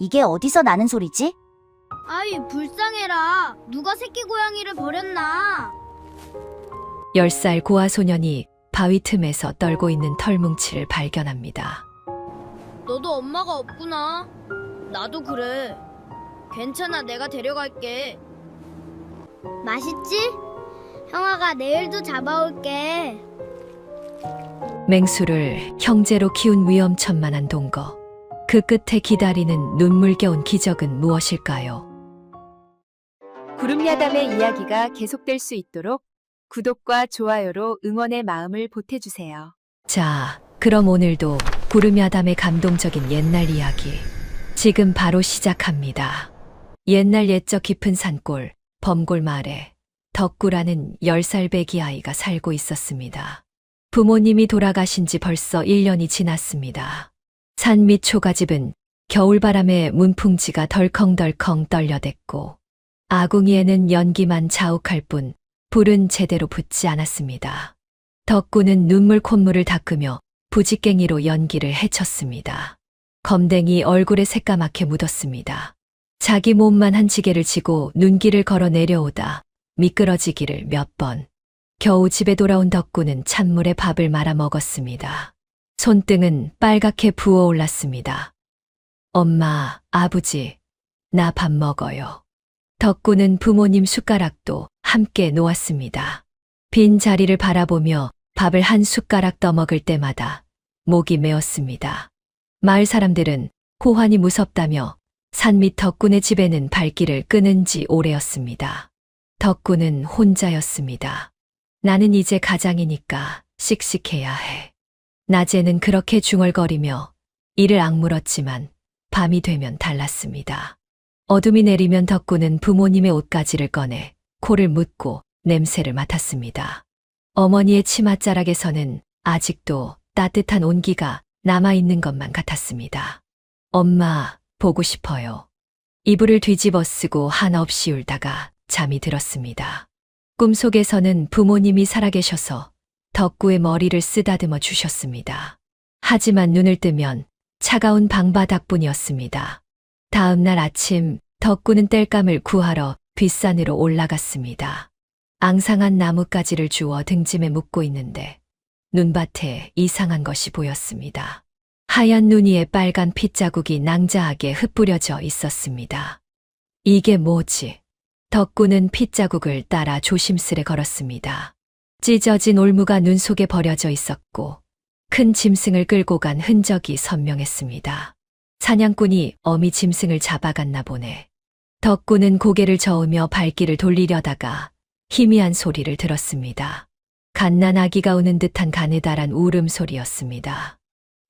이게 어디서 나는 소리지? 아이, 불쌍해라. 누가 새끼 고양이를 버렸나? 10살 고아 소년이 바위 틈에서 떨고 있는 털뭉치를 발견합니다. 너도 엄마가 없구나. 나도 그래. 괜찮아, 내가 데려갈게. 맛있지? 형아가 내일도 잡아올게. 맹수를 형제로 키운 위험천만한 동거. 그 끝에 기다리는 눈물겨운 기적은 무엇일까요? 구름야담의 이야기가 계속될 수 있도록 구독과 좋아요로 응원의 마음을 보태주세요. 자, 그럼 오늘도 구름야담의 감동적인 옛날 이야기. 지금 바로 시작합니다. 옛날 옛적 깊은 산골, 범골 마을에 덕구라는 10살 배기 아이가 살고 있었습니다. 부모님이 돌아가신 지 벌써 1년이 지났습니다. 산 밑 초가집은 겨울바람에 문풍지가 덜컹덜컹 떨려댔고 아궁이에는 연기만 자욱할 뿐 불은 제대로 붙지 않았습니다. 덕구는 눈물 콧물을 닦으며 부지깽이로 연기를 헤쳤습니다. 검댕이 얼굴에 새까맣게 묻었습니다. 자기 몸만 한 지게를 지고 눈길을 걸어 내려오다 미끄러지기를 몇 번. 겨우 집에 돌아온 덕구는 찬물에 밥을 말아 먹었습니다. 손등은 빨갛게 부어올랐습니다. 엄마, 아버지, 나 밥 먹어요. 덕구는 부모님 숟가락도 함께 놓았습니다. 빈 자리를 바라보며 밥을 한 숟가락 떠먹을 때마다 목이 메었습니다. 마을 사람들은 호환이 무섭다며 산 밑 덕군의 집에는 발길을 끄는 지 오래였습니다. 덕군은 혼자였습니다. 나는 이제 가장이니까 씩씩해야 해. 낮에는 그렇게 중얼거리며 이를 악물었지만 밤이 되면 달랐습니다. 어둠이 내리면 덕구는 부모님의 옷가지를 꺼내 코를 묶고 냄새를 맡았습니다. 어머니의 치맛자락에서는 아직도 따뜻한 온기가 남아있는 것만 같았습니다. 엄마, 보고 싶어요. 이불을 뒤집어 쓰고 한없이 울다가 잠이 들었습니다. 꿈속에서는 부모님이 살아계셔서 덕구의 머리를 쓰다듬어 주셨습니다. 하지만 눈을 뜨면 차가운 방바닥뿐이었습니다. 다음 날 아침 덕구는 땔감을 구하러 뒷산으로 올라갔습니다. 앙상한 나뭇가지를 주워 등짐에 묶고 있는데 눈밭에 이상한 것이 보였습니다. 하얀 눈 위에 빨간 핏자국이 낭자하게 흩뿌려져 있었습니다. 이게 뭐지? 덕구는 핏자국을 따라 조심스레 걸었습니다. 찢어진 올무가 눈 속에 버려져 있었고 큰 짐승을 끌고 간 흔적이 선명했습니다. 사냥꾼이 어미 짐승을 잡아갔나 보네. 덕구는 고개를 저으며 발길을 돌리려다가 희미한 소리를 들었습니다. 갓난아기가 우는 듯한 가느다란 울음소리였습니다.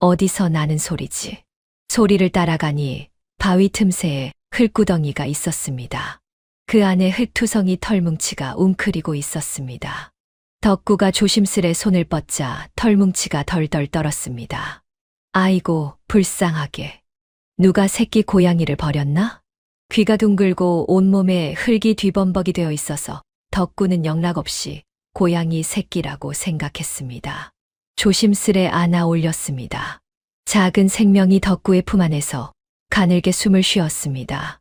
어디서 나는 소리지? 소리를 따라가니 바위 틈새에 흙구덩이가 있었습니다. 그 안에 흙투성이 털뭉치가 웅크리고 있었습니다. 덕구가 조심스레 손을 뻗자 털뭉치가 덜덜 떨었습니다. 아이고, 불쌍하게. 누가 새끼 고양이를 버렸나? 귀가 둥글고 온몸에 흙이 뒤범벅이 되어 있어서 덕구는 영락없이 고양이 새끼라고 생각했습니다. 조심스레 안아 올렸습니다. 작은 생명이 덕구의 품 안에서 가늘게 숨을 쉬었습니다.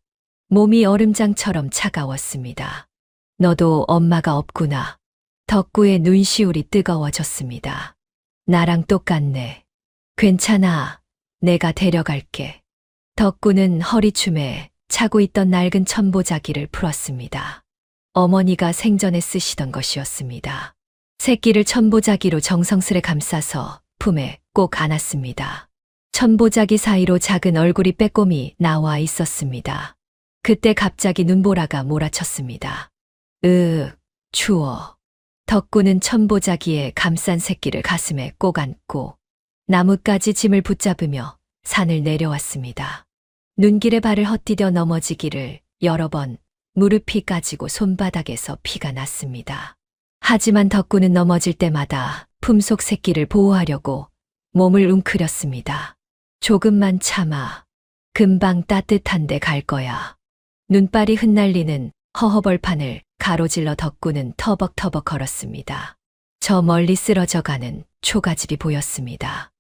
몸이 얼음장처럼 차가웠습니다. 너도 엄마가 없구나. 덕구의 눈시울이 뜨거워졌습니다. 나랑 똑같네. 괜찮아. 내가 데려갈게. 덕구는 허리춤에 차고 있던 낡은 천보자기를 풀었습니다. 어머니가 생전에 쓰시던 것이었습니다. 새끼를 천보자기로 정성스레 감싸서 품에 꼭 안았습니다. 천보자기 사이로 작은 얼굴이 빼꼼히 나와 있었습니다. 그때 갑자기 눈보라가 몰아쳤습니다. 추워. 덕구는 천보자기에 감싼 새끼를 가슴에 꼭 안고 나뭇가지 짐을 붙잡으며 산을 내려왔습니다. 눈길에 발을 헛디뎌 넘어지기를 여러 번 무릎이 까지고 손바닥에서 피가 났습니다. 하지만 덕구는 넘어질 때마다 품속 새끼를 보호하려고 몸을 웅크렸습니다. 조금만 참아. 금방 따뜻한 데 갈 거야. 눈발이 흩날리는 허허벌판을 가로질러 덕구는 터벅터벅 걸었습니다. 저 멀리 쓰러져가는 초가집이 보였습니다.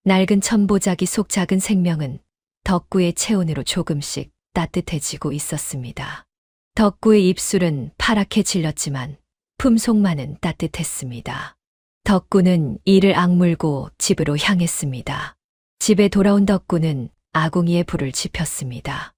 낡은 천보자기 속 작은 생명은 덕구의 체온으로 조금씩 따뜻해지고 있었습니다. 덕구의 입술은 파랗게 질렸지만 품속만은 따뜻했습니다. 덕구는 이를 악물고 집으로 향했습니다. 집에 돌아온 덕구는 아궁이에 불을 지폈습니다.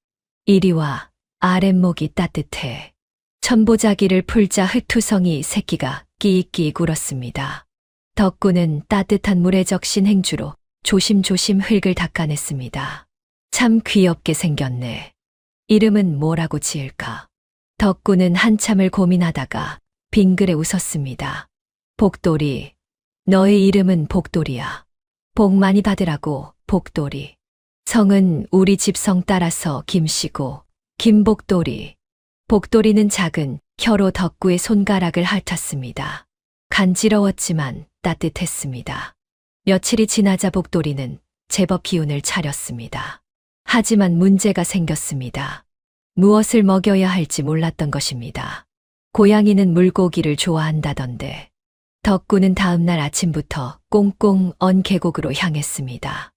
이리 와, 아랫목이 따뜻해. 천보자기를 풀자 흑투성이 새끼가 끼익끼익 울었습니다. 덕구는 따뜻한 물에 적신 행주로 조심조심 흙을 닦아냈습니다. 참 귀엽게 생겼네. 이름은 뭐라고 지을까? 덕구는 한참을 고민하다가 빙그레 웃었습니다. 복돌이. 너의 이름은 복돌이야. 복 많이 받으라고, 복돌이. 성은 우리 집 성 따라서 김씨고, 김복돌이. 복돌이는 작은 혀로 덕구의 손가락을 핥았습니다. 간지러웠지만 따뜻했습니다. 며칠이 지나자 복돌이는 제법 기운을 차렸습니다. 하지만 문제가 생겼습니다. 무엇을 먹여야 할지 몰랐던 것입니다. 고양이는 물고기를 좋아한다던데. 덕구는 다음날 아침부터 꽁꽁 언 계곡으로 향했습니다.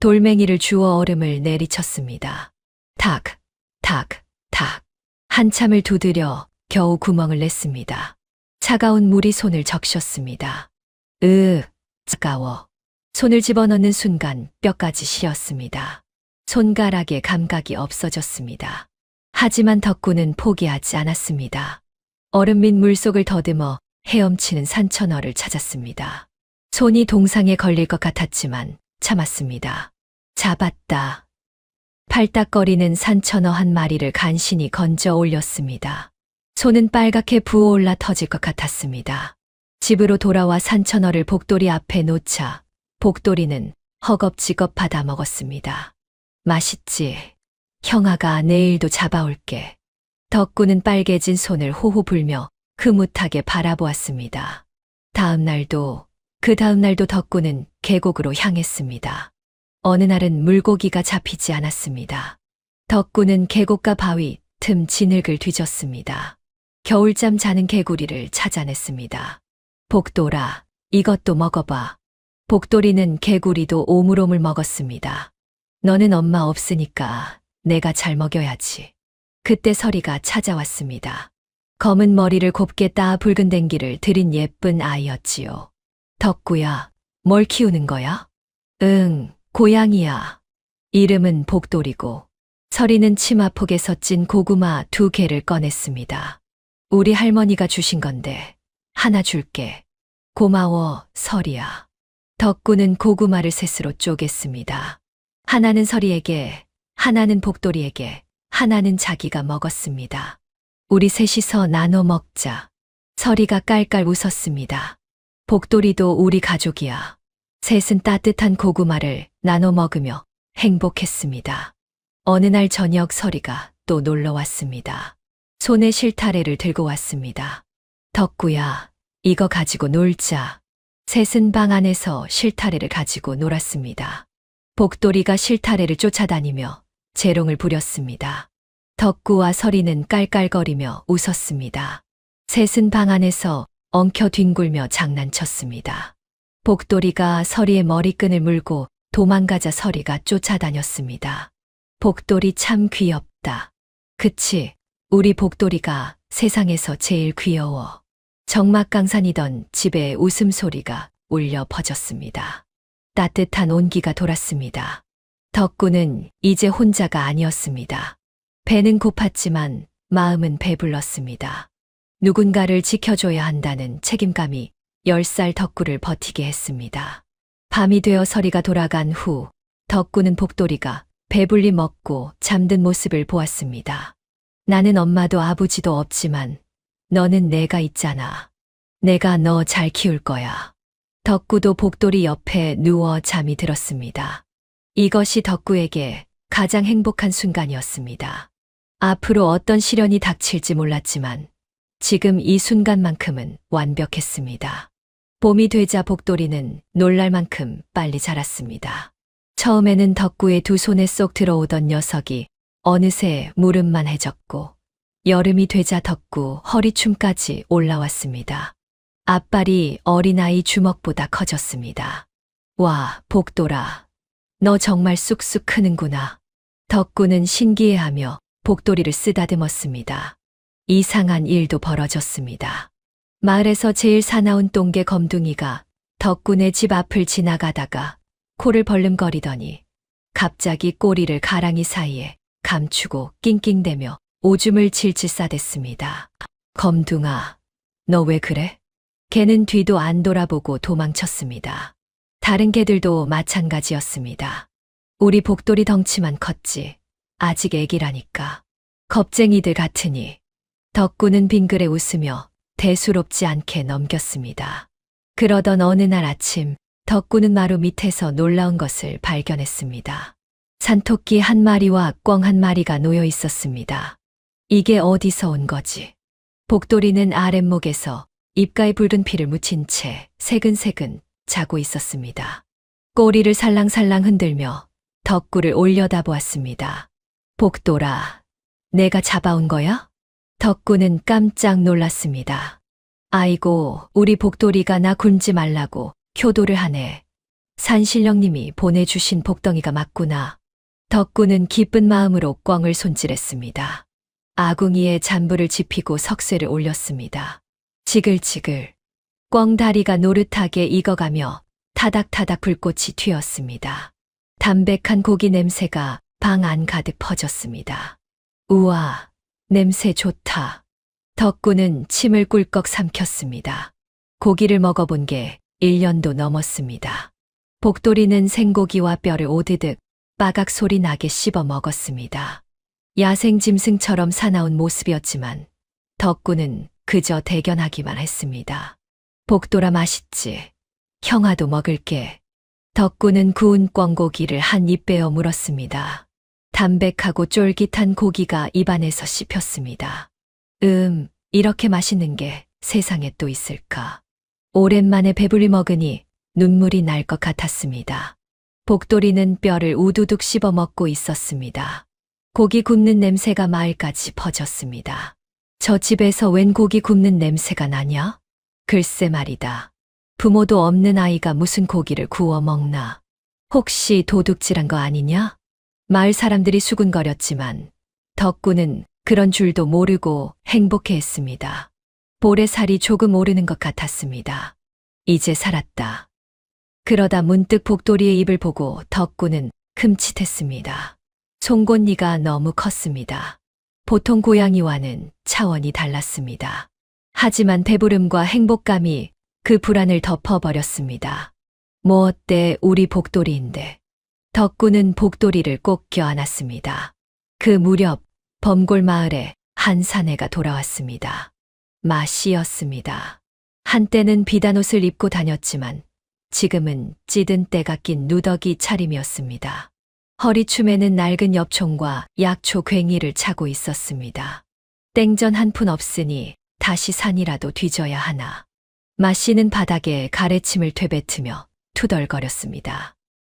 돌멩이를 주워 얼음을 내리쳤습니다. 탁, 탁, 탁. 한참을 두드려 겨우 구멍을 냈습니다. 차가운 물이 손을 적셨습니다. 차가워. 손을 집어넣는 순간 뼈까지 시렸습니다. 손가락에 감각이 없어졌습니다. 하지만 덕구는 포기하지 않았습니다. 얼음 및 물속을 더듬어 헤엄치는 산천어를 찾았습니다. 손이 동상에 걸릴 것 같았지만 참았습니다. 잡았다. 팔딱거리는 산천어 한 마리를 간신히 건져 올렸습니다. 손은 빨갛게 부어올라 터질 것 같았습니다. 집으로 돌아와 산천어를 복돌이 앞에 놓자 복돌이는 허겁지겁 받아 먹었습니다. 맛있지? 형아가 내일도 잡아올게. 덕구는 빨개진 손을 호호 불며 흐뭇하게 바라보았습니다. 그 다음 날도 덕구는 계곡으로 향했습니다. 어느 날은 물고기가 잡히지 않았습니다. 덕구는 계곡과 바위 틈 진흙을 뒤졌습니다. 겨울잠 자는 개구리를 찾아냈습니다. 복돌아, 이것도 먹어봐. 복돌이는 개구리도 오물오물 먹었습니다. 너는 엄마 없으니까 내가 잘 먹여야지. 그때 서리가 찾아왔습니다. 검은 머리를 곱게 따 붉은 댕기를 들인 예쁜 아이였지요. 덕구야, 뭘 키우는 거야? 응, 고양이야. 이름은 복돌이고, 서리는 치마폭에서 찐 고구마 2개를 꺼냈습니다. 우리 할머니가 주신 건데, 하나 줄게. 고마워, 서리야. 덕구는 고구마를 셋으로 쪼갰습니다. 하나는 서리에게, 하나는 복돌이에게, 하나는 자기가 먹었습니다. 우리 셋이서 나눠 먹자. 서리가 깔깔 웃었습니다. 복돌이도 우리 가족이야. 셋은 따뜻한 고구마를 나눠 먹으며 행복했습니다. 어느 날 저녁 서리가 또 놀러 왔습니다. 손에 실타래를 들고 왔습니다. 덕구야, 이거 가지고 놀자. 셋은 방 안에서 실타래를 가지고 놀았습니다. 복돌이가 실타래를 쫓아다니며 재롱을 부렸습니다. 덕구와 서리는 깔깔거리며 웃었습니다. 셋은 방 안에서 엉켜 뒹굴며 장난쳤습니다. 복돌이가 서리의 머리끈을 물고 도망가자 서리가 쫓아다녔습니다. 복돌이 참 귀엽다. 그치, 우리 복돌이가 세상에서 제일 귀여워. 적막강산이던 집에 웃음소리가 울려 퍼졌습니다. 따뜻한 온기가 돌았습니다. 덕구는 이제 혼자가 아니었습니다. 배는 고팠지만 마음은 배불렀습니다. 누군가를 지켜줘야 한다는 책임감이 10살 덕구를 버티게 했습니다. 밤이 되어 서리가 돌아간 후 덕구는 복돌이가 배불리 먹고 잠든 모습을 보았습니다. 나는 엄마도 아버지도 없지만 너는 내가 있잖아. 내가 너 잘 키울 거야. 덕구도 복돌이 옆에 누워 잠이 들었습니다. 이것이 덕구에게 가장 행복한 순간이었습니다. 앞으로 어떤 시련이 닥칠지 몰랐지만 지금 이 순간만큼은 완벽했습니다. 봄이 되자 복돌이는 놀랄 만큼 빨리 자랐습니다. 처음에는 덕구의 두 손에 쏙 들어오던 녀석이 어느새 무릎만 해졌고 여름이 되자 덕구 허리춤까지 올라왔습니다. 앞발이 어린아이 주먹보다 커졌습니다. 와, 복돌아. 너 정말 쑥쑥 크는구나. 덕구는 신기해하며 복도리를 쓰다듬었습니다. 이상한 일도 벌어졌습니다. 마을에서 제일 사나운 똥개 검둥이가 덕구네 집 앞을 지나가다가 코를 벌름거리더니 갑자기 꼬리를 가랑이 사이에 감추고 낑낑대며 오줌을 질질 싸댔습니다. 검둥아, 너 왜 그래? 개는 뒤도 안 돌아보고 도망쳤습니다. 다른 개들도 마찬가지였습니다. 우리 복돌이 덩치만 컸지. 아직 애기라니까. 겁쟁이들 같으니. 덕구는 빙그레 웃으며 대수롭지 않게 넘겼습니다. 그러던 어느 날 아침, 덕구는 마루 밑에서 놀라운 것을 발견했습니다. 산토끼 한 마리와 꿩 한 마리가 놓여 있었습니다. 이게 어디서 온 거지? 복돌이는 아랫목에서 입가에 붉은 피를 묻힌 채 새근새근 자고 있었습니다. 꼬리를 살랑살랑 흔들며 덕구를 올려다보았습니다. 복돌아, 내가 잡아온 거야? 덕구는 깜짝 놀랐습니다. 아이고, 우리 복돌이가 나 굶지 말라고 효도를 하네. 산신령님이 보내주신 복덩이가 맞구나. 덕구는 기쁜 마음으로 꿩을 손질했습니다. 아궁이에 잔불을 지피고 석쇠를 올렸습니다. 지글지글. 꿩 다리가 노릇하게 익어가며 타닥타닥 불꽃이 튀었습니다. 담백한 고기 냄새가 방 안 가득 퍼졌습니다. 우와, 냄새 좋다. 덕구는 침을 꿀꺽 삼켰습니다. 고기를 먹어본 게 1년도 넘었습니다. 복돌이는 생고기와 뼈를 오드득 빠각 소리 나게 씹어 먹었습니다. 야생 짐승처럼 사나운 모습이었지만 덕구는 그저 대견하기만 했습니다. 복돌아 맛있지? 형아도 먹을게. 덕구는 구운 꿩고기를 한 입 베어 물었습니다. 담백하고 쫄깃한 고기가 입안에서 씹혔습니다. 이렇게 맛있는 게 세상에 또 있을까. 오랜만에 배불리 먹으니 눈물이 날 것 같았습니다. 복돌이는 뼈를 우두둑 씹어 먹고 있었습니다. 고기 굽는 냄새가 마을까지 퍼졌습니다. 저 집에서 웬 고기 굽는 냄새가 나냐? 글쎄 말이다. 부모도 없는 아이가 무슨 고기를 구워 먹나? 혹시 도둑질한 거 아니냐? 마을 사람들이 수군거렸지만 덕구는 그런 줄도 모르고 행복해했습니다. 볼에살이 조금 오르는 것 같았습니다. 이제 살았다. 그러다 문득 복돌이의 입을 보고 덕구는 흠칫했습니다. 송곳니가 너무 컸습니다. 보통 고양이와는 차원이 달랐습니다. 하지만 배부름과 행복감이 그 불안을 덮어버렸습니다. 뭐 어때, 우리 복돌이인데. 덕구는 복돌이를 꼭 껴안았습니다. 그 무렵 범골 마을에 한 사내가 돌아왔습니다. 마씨였습니다. 한때는 비단 옷을 입고 다녔지만 지금은 찌든 때가 낀 누더기 차림이었습니다. 허리춤에는 낡은 엽총과 약초 괭이를 차고 있었습니다. 땡전 한 푼 없으니 다시 산이라도 뒤져야 하나. 마씨는 바닥에 가래침을 되뱉으며 투덜거렸습니다.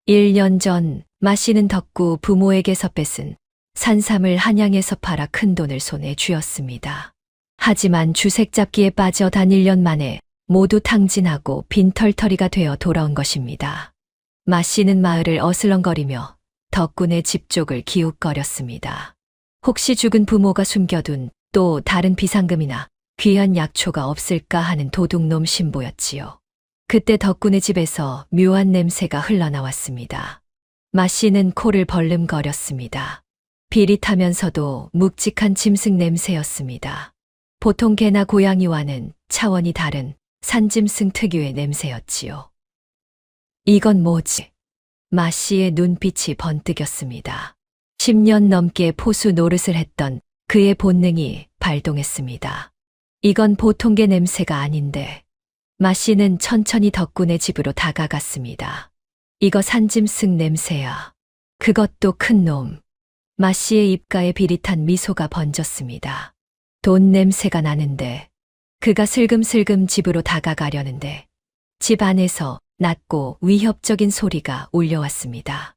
1년 전 마씨는 덕구 부모에게서 뺏은 산삼을 한양에서 팔아 큰돈을 손에 쥐었습니다. 하지만 주색잡기에 빠져 단 1년 만에 모두 탕진하고 빈털터리가 되어 돌아온 것입니다. 마씨는 마을을 어슬렁거리며 덕군의 집 쪽을 기웃거렸습니다. 혹시 죽은 부모가 숨겨둔 또 다른 비상금이나 귀한 약초가 없을까 하는 도둑놈 신보였지요. 그때 덕군의 집에서 묘한 냄새가 흘러나왔습니다. 마씨는 코를 벌름거렸습니다. 비릿하면서도 묵직한 짐승 냄새였습니다. 보통 개나 고양이와는 차원이 다른 산짐승 특유의 냄새였지요. 이건 뭐지? 마씨의 눈빛이 번뜩였습니다. 10년 넘게 포수 노릇을 했던 그의 본능이 발동했습니다. 이건 보통 개 냄새가 아닌데. 마씨는 천천히 덕군의 집으로 다가갔습니다. 이거 산짐승 냄새야. 그것도 큰 놈. 마씨의 입가에 비릿한 미소가 번졌습니다. 돈 냄새가 나는데. 그가 슬금슬금 집으로 다가가려는데 집 안에서 낮고 위협적인 소리가 울려왔습니다.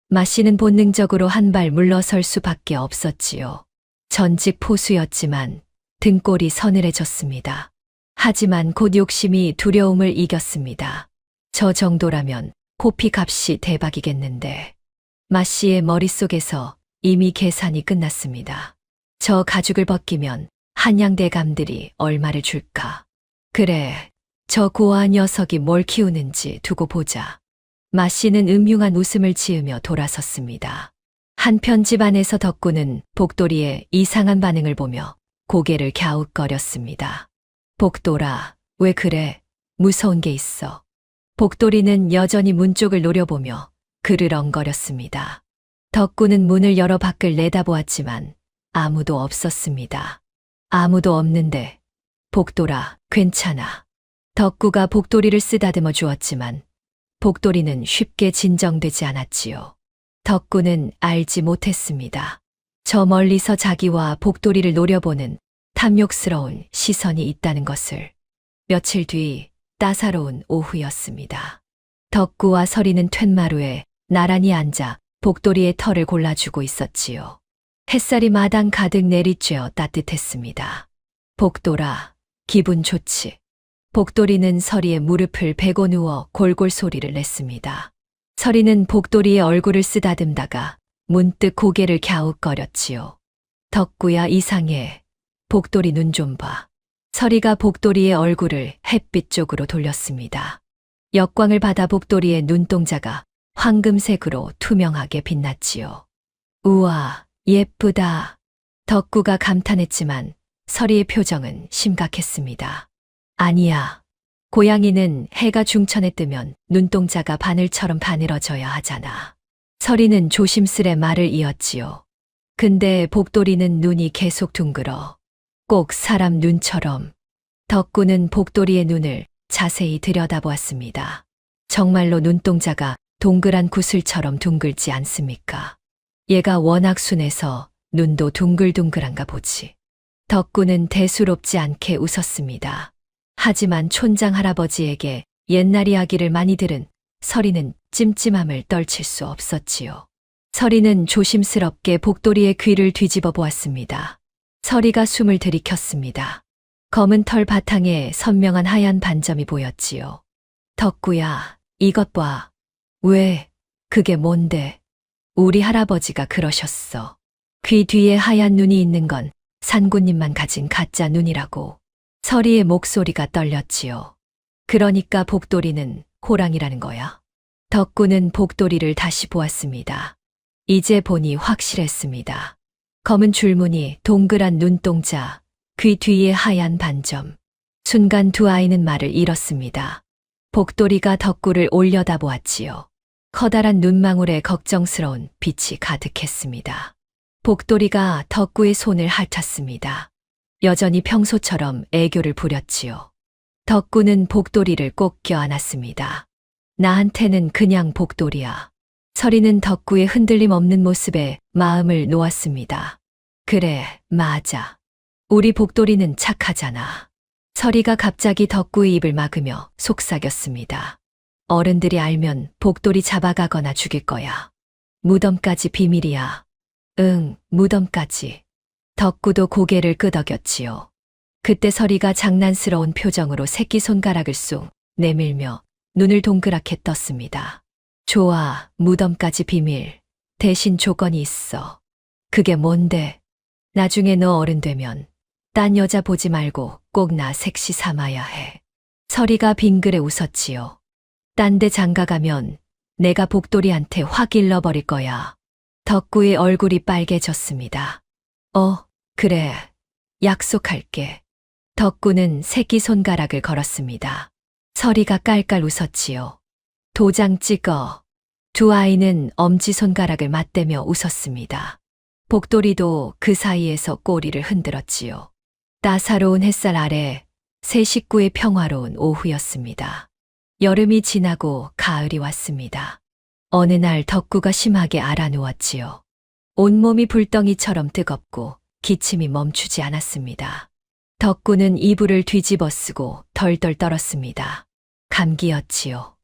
마씨는 본능적으로 한 발 물러설 수밖에 없었지요. 전직 포수였지만 등골이 서늘해졌습니다. 하지만 곧 욕심이 두려움을 이겼습니다. 저 정도라면 호피 값이 대박이겠는데. 마씨의 머릿속에서 이미 계산이 끝났습니다. 저 가죽을 벗기면 한양대감들이 얼마를 줄까? 그래, 저 고아한 녀석이 뭘 키우는지 두고 보자. 마 씨는 음흉한 웃음을 지으며 돌아섰습니다. 한편 집안에서 덕구는 복돌이의 이상한 반응을 보며 고개를 갸웃거렸습니다. 복돌아, 왜 그래? 무서운 게 있어. 복돌이는 여전히 문 쪽을 노려보며 그르렁거렸습니다. 덕구는 문을 열어 밖을 내다보았지만 아무도 없었습니다. 아무도 없는데, 복돌아, 괜찮아. 덕구가 복돌이를 쓰다듬어 주었지만 복돌이는 쉽게 진정되지 않았지요. 덕구는 알지 못했습니다. 저 멀리서 자기와 복돌이를 노려보는 탐욕스러운 시선이 있다는 것을. 며칠 뒤 따사로운 오후였습니다. 덕구와 서리는 툇마루에 나란히 앉아 복돌이의 털을 골라주고 있었지요. 햇살이 마당 가득 내리쬐어 따뜻했습니다. 복돌아, 기분 좋지? 복돌이는 서리의 무릎을 베고 누워 골골 소리를 냈습니다. 서리는 복돌이의 얼굴을 쓰다듬다가 문득 고개를 갸웃거렸지요. 덕구야, 이상해. 복돌이 눈 좀 봐. 서리가 복돌이의 얼굴을 햇빛 쪽으로 돌렸습니다. 역광을 받아 복돌이의 눈동자가 황금색으로 투명하게 빛났지요. 우와, 예쁘다. 덕구가 감탄했지만 서리의 표정은 심각했습니다. 아니야. 고양이는 해가 중천에 뜨면 눈동자가 바늘처럼 바늘어져야 하잖아. 서리는 조심스레 말을 이었지요. 근데 복돌이는 눈이 계속 둥글어. 꼭 사람 눈처럼. 덕구는 복돌이의 눈을 자세히 들여다보았습니다. 정말로 눈동자가 동그란 구슬처럼 둥글지 않습니까? 얘가 워낙 순해서 눈도 둥글둥글한가 보지. 덕구는 대수롭지 않게 웃었습니다. 하지만 촌장 할아버지에게 옛날 이야기를 많이 들은 서리는 찜찜함을 떨칠 수 없었지요. 서리는 조심스럽게 복돌이의 귀를 뒤집어 보았습니다. 서리가 숨을 들이켰습니다. 검은 털 바탕에 선명한 하얀 반점이 보였지요. 덕구야, 이것 봐. 왜? 그게 뭔데? 우리 할아버지가 그러셨어. 귀 뒤에 하얀 눈이 있는 건 산군님만 가진 가짜 눈이라고. 서리의 목소리가 떨렸지요. 그러니까 복돌이는 호랑이라는 거야. 덕구는 복돌이를 다시 보았습니다. 이제 보니 확실했습니다. 검은 줄무늬, 동그란 눈동자, 귀 뒤에 하얀 반점. 순간 두 아이는 말을 잃었습니다. 복돌이가 덕구를 올려다보았지요. 커다란 눈망울에 걱정스러운 빛이 가득했습니다. 복돌이가 덕구의 손을 핥았습니다. 여전히 평소처럼 애교를 부렸지요. 덕구는 복돌이를 꼭 껴안았습니다. 나한테는 그냥 복돌이야. 서리는 덕구의 흔들림 없는 모습에 마음을 놓았습니다. 그래, 맞아. 우리 복돌이는 착하잖아. 서리가 갑자기 덕구의 입을 막으며 속삭였습니다. 어른들이 알면 복돌이 잡아가거나 죽일 거야. 무덤까지 비밀이야. 응, 무덤까지. 덕구도 고개를 끄덕였지요. 그때 서리가 장난스러운 표정으로 새끼손가락을 쑥 내밀며 눈을 동그랗게 떴습니다. 좋아, 무덤까지 비밀. 대신 조건이 있어. 그게 뭔데? 나중에 너 어른 되면 딴 여자 보지 말고 꼭 나 색시 삼아야 해. 서리가 빙그레 웃었지요. 딴 데 장가가면 내가 복돌이한테 확 일러버릴 거야. 덕구의 얼굴이 빨개졌습니다. 그래. 약속할게. 덕구는 새끼손가락을 걸었습니다. 서리가 깔깔 웃었지요. 도장 찍어. 두 아이는 엄지손가락을 맞대며 웃었습니다. 복돌이도 그 사이에서 꼬리를 흔들었지요. 따사로운 햇살 아래 세 식구의 평화로운 오후였습니다. 여름이 지나고 가을이 왔습니다. 어느 날 덕구가 심하게 알아누웠지요. 온몸이 불덩이처럼 뜨겁고 기침이 멈추지 않았습니다. 덕구는 이불을 뒤집어 쓰고 덜덜 떨었습니다. 감기였지요.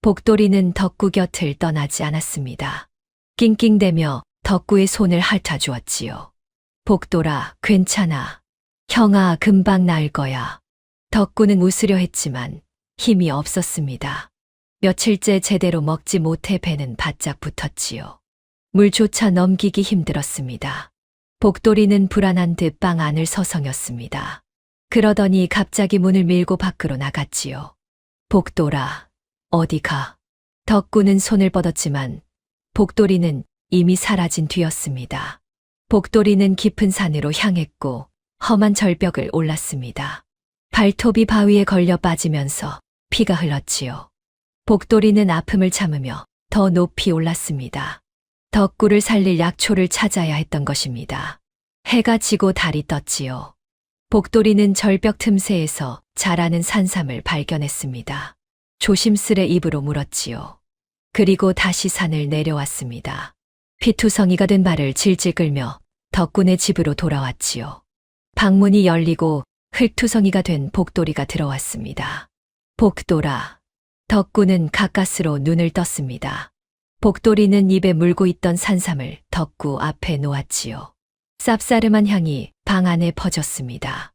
복돌이는 덕구 곁을 떠나지 않았습니다. 낑낑대며 덕구의 손을 핥아주었지요. 복돌아, 괜찮아. 형아, 금방 나을 거야. 덕구는 웃으려 했지만 힘이 없었습니다. 며칠째 제대로 먹지 못해 배는 바짝 붙었지요. 물조차 넘기기 힘들었습니다. 복돌이는 불안한 듯 방 안을 서성였습니다. 그러더니 갑자기 문을 밀고 밖으로 나갔지요. 복돌아, 어디 가? 덕구는 손을 뻗었지만 복돌이는 이미 사라진 뒤였습니다. 복돌이는 깊은 산으로 향했고 험한 절벽을 올랐습니다. 발톱이 바위에 걸려 빠지면서 피가 흘렀지요. 복돌이는 아픔을 참으며 더 높이 올랐습니다. 덕구를 살릴 약초를 찾아야 했던 것입니다. 해가 지고 달이 떴지요. 복돌이는 절벽 틈새에서 자라는 산삼을 발견했습니다. 조심스레 입으로 물었지요. 그리고 다시 산을 내려왔습니다. 피투성이가 된 발을 질질 끌며 덕군의 집으로 돌아왔지요. 방문이 열리고 흙투성이가 된 복돌이가 들어왔습니다. 복돌아. 덕구는 가까스로 눈을 떴습니다. 복돌이는 입에 물고 있던 산삼을 덕구 앞에 놓았지요. 쌉싸름한 향이 방 안에 퍼졌습니다.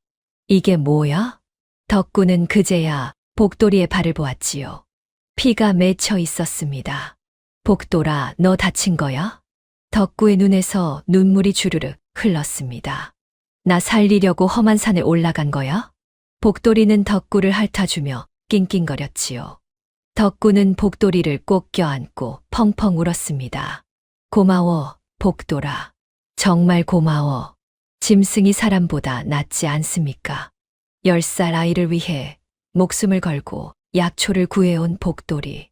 이게 뭐야? 덕구는 그제야 복돌이의 발을 보았지요. 피가 맺혀 있었습니다. 복돌아, 너 다친 거야? 덕구의 눈에서 눈물이 주르륵 흘렀습니다. 나 살리려고 험한 산에 올라간 거야? 복돌이는 덕구를 핥아주며 낑낑거렸지요. 덕구는 복돌이를 꼭 껴안고 펑펑 울었습니다. 고마워, 복돌아. 정말 고마워. 짐승이 사람보다 낫지 않습니까? 10살 아이를 위해 목숨을 걸고 약초를 구해온 복돌이.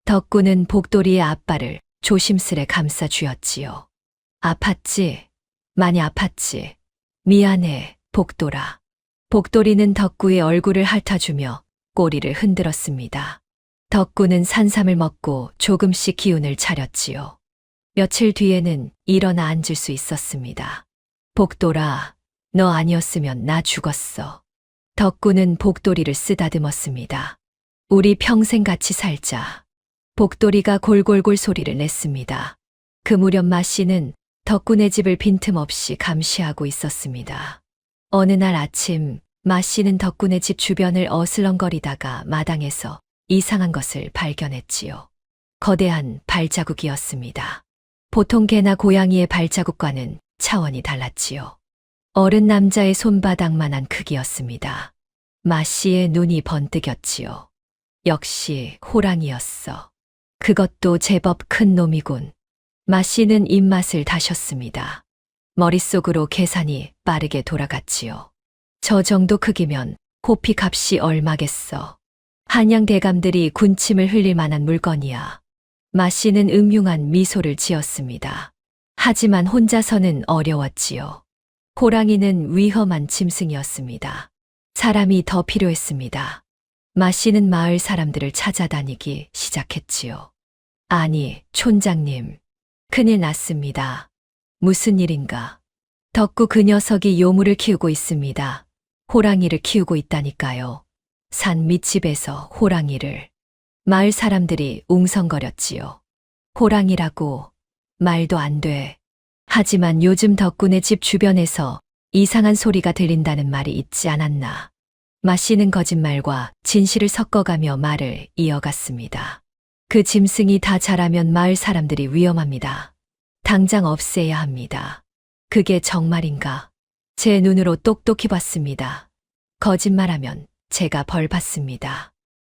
덕구는 복돌이의 앞발을 조심스레 감싸 쥐었지요. 아팠지? 많이 아팠지? 미안해, 복돌아. 복돌이는 덕구의 얼굴을 핥아주며 꼬리를 흔들었습니다. 덕구는 산삼을 먹고 조금씩 기운을 차렸지요. 며칠 뒤에는 일어나 앉을 수 있었습니다. 복돌아, 너 아니었으면 나 죽었어. 덕구는 복돌이를 쓰다듬었습니다. 우리 평생 같이 살자. 복돌이가 골골골 소리를 냈습니다. 그 무렵 마씨는 덕군의 집을 빈틈없이 감시하고 있었습니다. 어느 날 아침 마씨는 덕군의 집 주변을 어슬렁거리다가 마당에서 이상한 것을 발견했지요. 거대한 발자국이었습니다. 보통 개나 고양이의 발자국과는 차원이 달랐지요. 어른 남자의 손바닥만한 크기였습니다. 마씨의 눈이 번뜩였지요. 역시 호랑이였어. 그것도 제법 큰 놈이군. 마씨는 입맛을 다셨습니다. 머릿속으로 계산이 빠르게 돌아갔지요. 저 정도 크기면 호피 값이 얼마겠어. 한양 대감들이 군침을 흘릴 만한 물건이야. 마씨는 음흉한 미소를 지었습니다. 하지만 혼자서는 어려웠지요. 호랑이는 위험한 짐승이었습니다. 사람이 더 필요했습니다. 마씨는 마을 사람들을 찾아다니기 시작했지요. 아니, 촌장님. 큰일 났습니다. 무슨 일인가? 덕구 그 녀석이 요물을 키우고 있습니다. 호랑이를 키우고 있다니까요. 산 밑집에서 호랑이를. 마을 사람들이 웅성거렸지요. 호랑이라고 말도 안 돼. 하지만 요즘 덕군의 집 주변에서 이상한 소리가 들린다는 말이 있지 않았나. 마씨는 거짓말과 진실을 섞어가며 말을 이어갔습니다. 그 짐승이 다 자라면 마을 사람들이 위험합니다. 당장 없애야 합니다. 그게 정말인가? 제 눈으로 똑똑히 봤습니다. 거짓말하면 제가 벌 받습니다.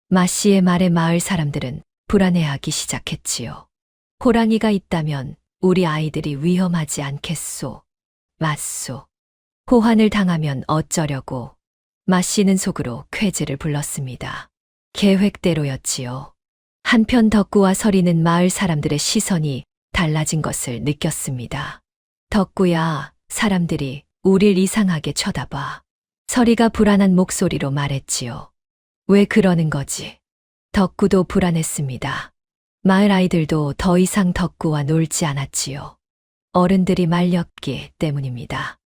마씨의 말에 마을 사람들은 불안해하기 시작했지요. 호랑이가 있다면 우리 아이들이 위험하지 않겠소. 맞소. 호환을 당하면 어쩌려고. 마씨는 속으로 쾌지를 불렀습니다. 계획대로였지요. 한편 덕구와 서리는 마을 사람들의 시선이 달라진 것을 느꼈습니다. 덕구야, 사람들이 우릴 이상하게 쳐다봐. 서리가 불안한 목소리로 말했지요. 왜 그러는 거지? 덕구도 불안했습니다. 마을 아이들도 더 이상 덕구와 놀지 않았지요. 어른들이 말렸기 때문입니다.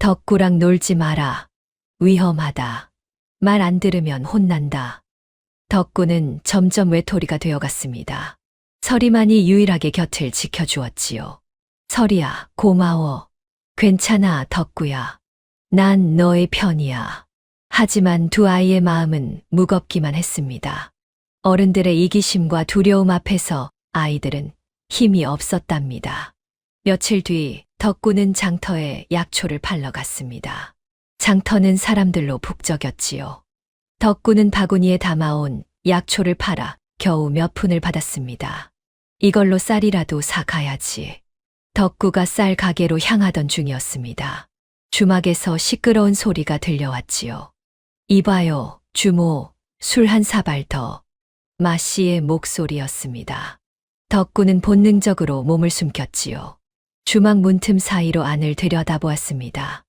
덕구랑 놀지 마라. 위험하다. 말 안 들으면 혼난다. 덕구는 점점 외톨이가 되어갔습니다. 서리만이 유일하게 곁을 지켜주었지요. 서리야, 고마워. 괜찮아, 덕구야. 난 너의 편이야. 하지만 두 아이의 마음은 무겁기만 했습니다. 어른들의 이기심과 두려움 앞에서 아이들은 힘이 없었답니다. 며칠 뒤 덕구는 장터에 약초를 팔러 갔습니다. 장터는 사람들로 북적였지요. 덕구는 바구니에 담아온 약초를 팔아 겨우 몇 푼을 받았습니다. 이걸로 쌀이라도 사가야지. 덕구가 쌀 가게로 향하던 중이었습니다. 주막에서 시끄러운 소리가 들려왔지요. 이봐요, 주모, 술 한 사발 더. 마씨의 목소리였습니다. 덕구는 본능적으로 몸을 숨겼지요. 주막 문틈 사이로 안을 들여다보았습니다.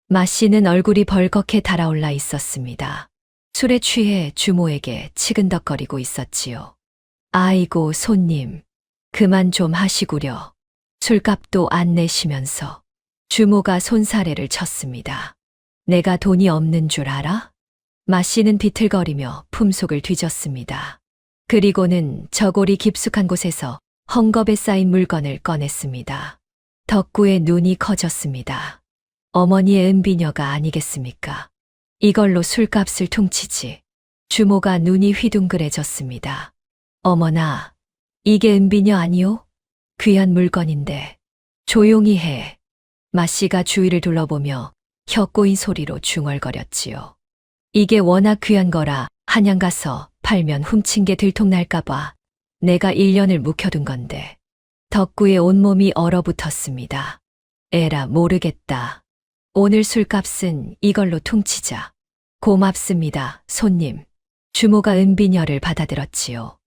마씨는 얼굴이 벌겋게 달아올라 있었습니다. 술에 취해 주모에게 치근덕거리고 있었지요. 아이고, 손님. 그만 좀 하시구려. 술값도 안 내시면서. 주모가 손사래를 쳤습니다. 내가 돈이 없는 줄 알아? 마씨는 비틀거리며 품속을 뒤졌습니다. 그리고는 저골이 깊숙한 곳에서 헝겊에 쌓인 물건을 꺼냈습니다. 덕구의 눈이 커졌습니다. 어머니의 은비녀가 아니겠습니까? 이걸로 술값을 퉁치지. 주모가 눈이 휘둥그레졌습니다. 어머나, 이게 은비녀 아니오? 귀한 물건인데. 조용히 해. 마씨가 주위를 둘러보며 혀 꼬인 소리로 중얼거렸지요. 이게 워낙 귀한 거라 한양 가서 팔면 훔친 게 들통날까봐 내가 1년을 묵혀둔 건데. 덕구의 온몸이 얼어붙었습니다. 에라, 모르겠다. 오늘 술값은 이걸로 퉁치자. 고맙습니다, 손님. 주모가 은비녀를 받아들었지요.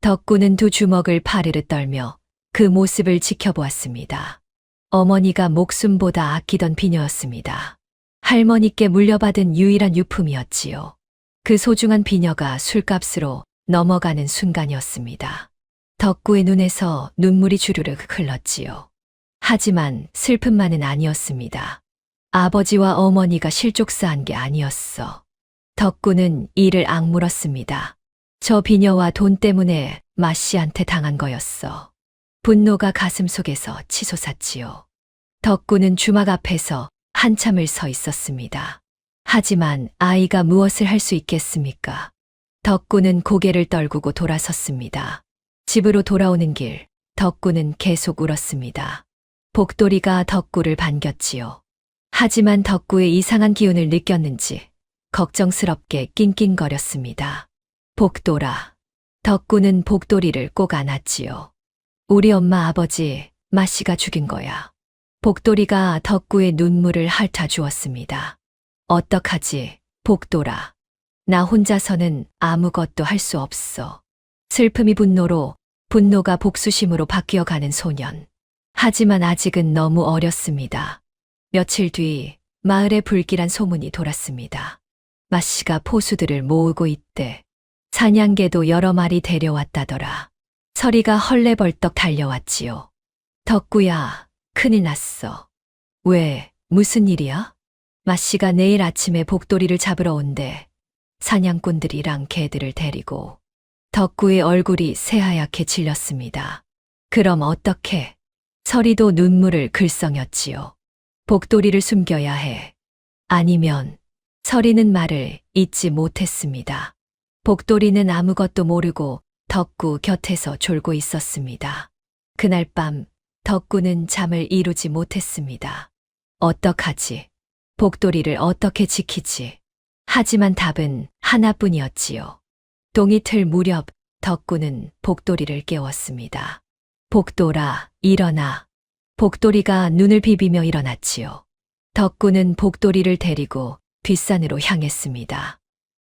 덕구는 두 주먹을 파르르 떨며 그 모습을 지켜보았습니다. 어머니가 목숨보다 아끼던 비녀였습니다. 할머니께 물려받은 유일한 유품이었지요. 그 소중한 비녀가 술값으로 넘어가는 순간이었습니다. 덕구의 눈에서 눈물이 주르륵 흘렀지요. 하지만 슬픔만은 아니었습니다. 아버지와 어머니가 실족사한 게 아니었어. 덕구는 이를 악물었습니다. 저 비녀와 돈 때문에 마씨한테 당한 거였어. 분노가 가슴속에서 치솟았지요. 덕구는 주막 앞에서 한참을 서 있었습니다. 하지만 아이가 무엇을 할 수 있겠습니까? 덕구는 고개를 떨구고 돌아섰습니다. 집으로 돌아오는 길, 덕구는 계속 울었습니다. 복돌이가 덕구를 반겼지요. 하지만 덕구의 이상한 기운을 느꼈는지 걱정스럽게 낑낑거렸습니다. 복돌아. 덕구는 복돌이를 꼭 안았지요. 우리 엄마 아버지, 마씨가 죽인 거야. 복돌이가 덕구의 눈물을 핥아 주었습니다. 어떡하지, 복돌아. 나 혼자서는 아무것도 할 수 없어. 슬픔이 분노로, 분노가 복수심으로 바뀌어가는 소년. 하지만 아직은 너무 어렸습니다. 며칠 뒤 마을에 불길한 소문이 돌았습니다. 마씨가 포수들을 모으고 있대. 사냥개도 여러 마리 데려왔다더라. 서리가 헐레벌떡 달려왔지요. 덕구야, 큰일 났어. 왜, 무슨 일이야? 마씨가 내일 아침에 복돌이를 잡으러 온대. 사냥꾼들이랑 개들을 데리고. 덕구의 얼굴이 새하얗게 질렸습니다. 그럼 어떡해? 서리도 눈물을 글썽였지요. 복돌이를 숨겨야 해. 아니면 서리는 말을 잇지 못했습니다. 복돌이는 아무것도 모르고 덕구 곁에서 졸고 있었습니다. 그날 밤 덕구는 잠을 이루지 못했습니다. 어떡하지? 복돌이를 어떻게 지키지? 하지만 답은 하나뿐이었지요. 동이틀 무렵 덕구는 복돌이를 깨웠습니다. 복돌아, 일어나. 복돌이가 눈을 비비며 일어났지요. 덕구는 복돌이를 데리고 뒷산으로 향했습니다.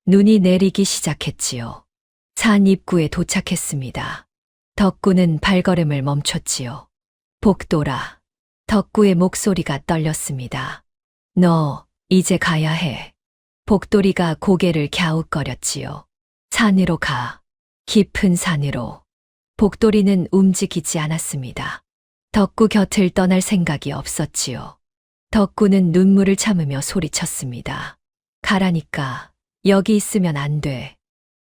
눈이 내리기 시작했지요. 산 입구에 도착했습니다. 덕구는 발걸음을 멈췄지요. 복돌아. 덕구의 목소리가 떨렸습니다. 너, 이제 가야 해. 복돌이가 고개를 갸웃거렸지요. 산으로 가. 깊은 산으로. 복돌이는 움직이지 않았습니다. 덕구 곁을 떠날 생각이 없었지요. 덕구는 눈물을 참으며 소리쳤습니다. 가라니까. 여기 있으면 안 돼.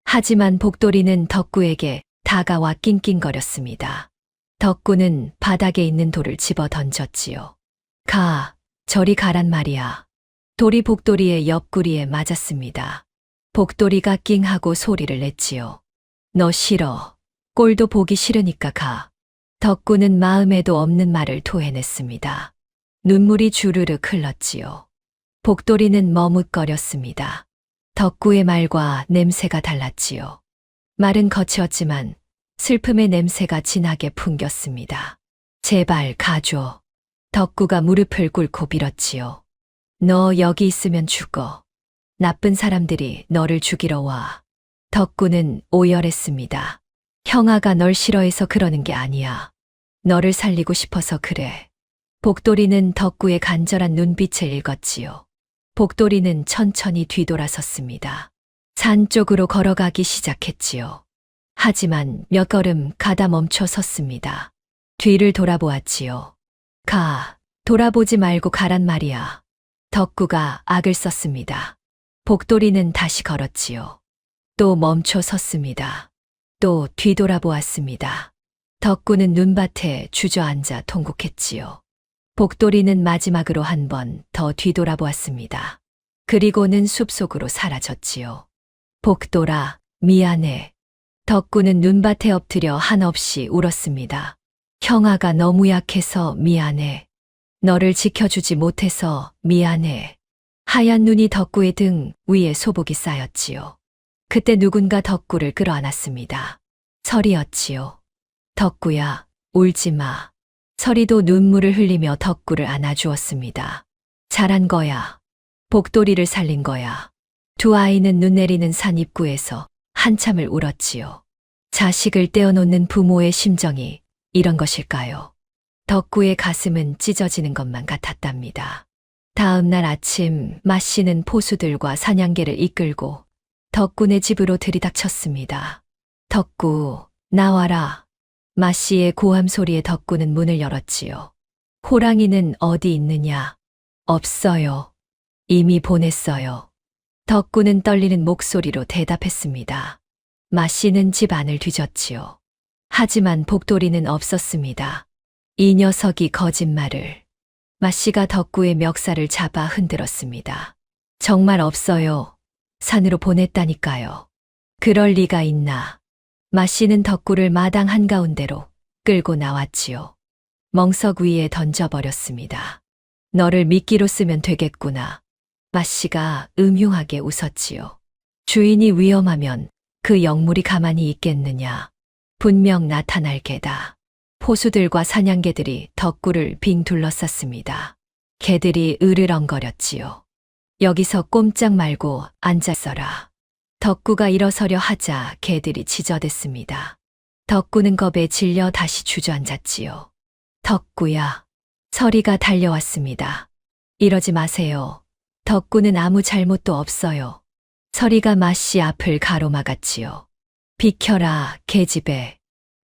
하지만 복돌이는 덕구에게 다가와 낑낑거렸습니다. 덕구는 바닥에 있는 돌을 집어 던졌지요. 가, 저리 가란 말이야. 돌이 복돌이의 옆구리에 맞았습니다. 복돌이가 낑하고 소리를 냈지요. 너 싫어. 꼴도 보기 싫으니까 가. 덕구는 마음에도 없는 말을 토해냈습니다. 눈물이 주르륵 흘렀지요. 복돌이는 머뭇거렸습니다. 덕구의 말과 냄새가 달랐지요. 말은 거칠었지만 슬픔의 냄새가 진하게 풍겼습니다. 제발 가줘. 덕구가 무릎을 꿇고 빌었지요. 너 여기 있으면 죽어. 나쁜 사람들이 너를 죽이러 와. 덕구는 오열했습니다. 형아가 널 싫어해서 그러는 게 아니야. 너를 살리고 싶어서 그래. 복돌이는 덕구의 간절한 눈빛을 읽었지요. 복돌이는 천천히 뒤돌아섰습니다. 산 쪽으로 걸어가기 시작했지요. 하지만 몇 걸음 가다 멈춰 섰습니다. 뒤를 돌아보았지요. 돌아보지 말고 가란 말이야. 덕구가 악을 썼습니다. 복돌이는 다시 걸었지요. 또 멈춰 섰습니다. 또 뒤돌아보았습니다. 덕구는 눈밭에 주저앉아 통곡했지요. 복돌이는 마지막으로 한 번 더 뒤돌아보았습니다. 그리고는 숲속으로 사라졌지요. 복돌아, 미안해. 덕구는 눈밭에 엎드려 한없이 울었습니다. 형아가 너무 약해서 미안해. 너를 지켜주지 못해서 미안해. 하얀 눈이 덕구의 등 위에 소복이 쌓였지요. 그때 누군가 덕구를 끌어안았습니다. 설이었지요. 덕구야, 울지 마. 설이도 눈물을 흘리며 덕구를 안아주었습니다. 잘한 거야. 복돌이를 살린 거야. 두 아이는 눈 내리는 산 입구에서 한참을 울었지요. 자식을 떼어놓는 부모의 심정이 이런 것일까요? 덕구의 가슴은 찢어지는 것만 같았답니다. 다음 날 아침 마씨는 포수들과 사냥개를 이끌고 덕구네 집으로 들이닥쳤습니다. 덕구, 나와라. 마씨의 고함 소리에 덕구는 문을 열었지요. 호랑이는 어디 있느냐? 없어요. 이미 보냈어요. 덕구는 떨리는 목소리로 대답했습니다. 마씨는 집 안을 뒤졌지요. 하지만 복돌이는 없었습니다. 이 녀석이 거짓말을. 마씨가 덕구의 멱살을 잡아 흔들었습니다. 정말 없어요. 산으로 보냈다니까요. 그럴 리가 있나. 마씨는 덕구를 마당 한가운데로 끌고 나왔지요. 멍석 위에 던져버렸습니다. 너를 미끼로 쓰면 되겠구나. 마씨가 음흉하게 웃었지요. 주인이 위험하면 그 영물이 가만히 있겠느냐. 분명 나타날 개다. 포수들과 사냥개들이 덕구를 빙 둘러쌌습니다. 개들이 으르렁거렸지요. 여기서 꼼짝 말고 앉았어라. 덕구가 일어서려 하자 개들이 지저댔습니다. 덕구는 겁에 질려 다시 주저앉았지요. 덕구야. 설이가 달려왔습니다. 이러지 마세요. 덕구는 아무 잘못도 없어요. 설이가 마씨 앞을 가로막았지요. 비켜라, 계집애.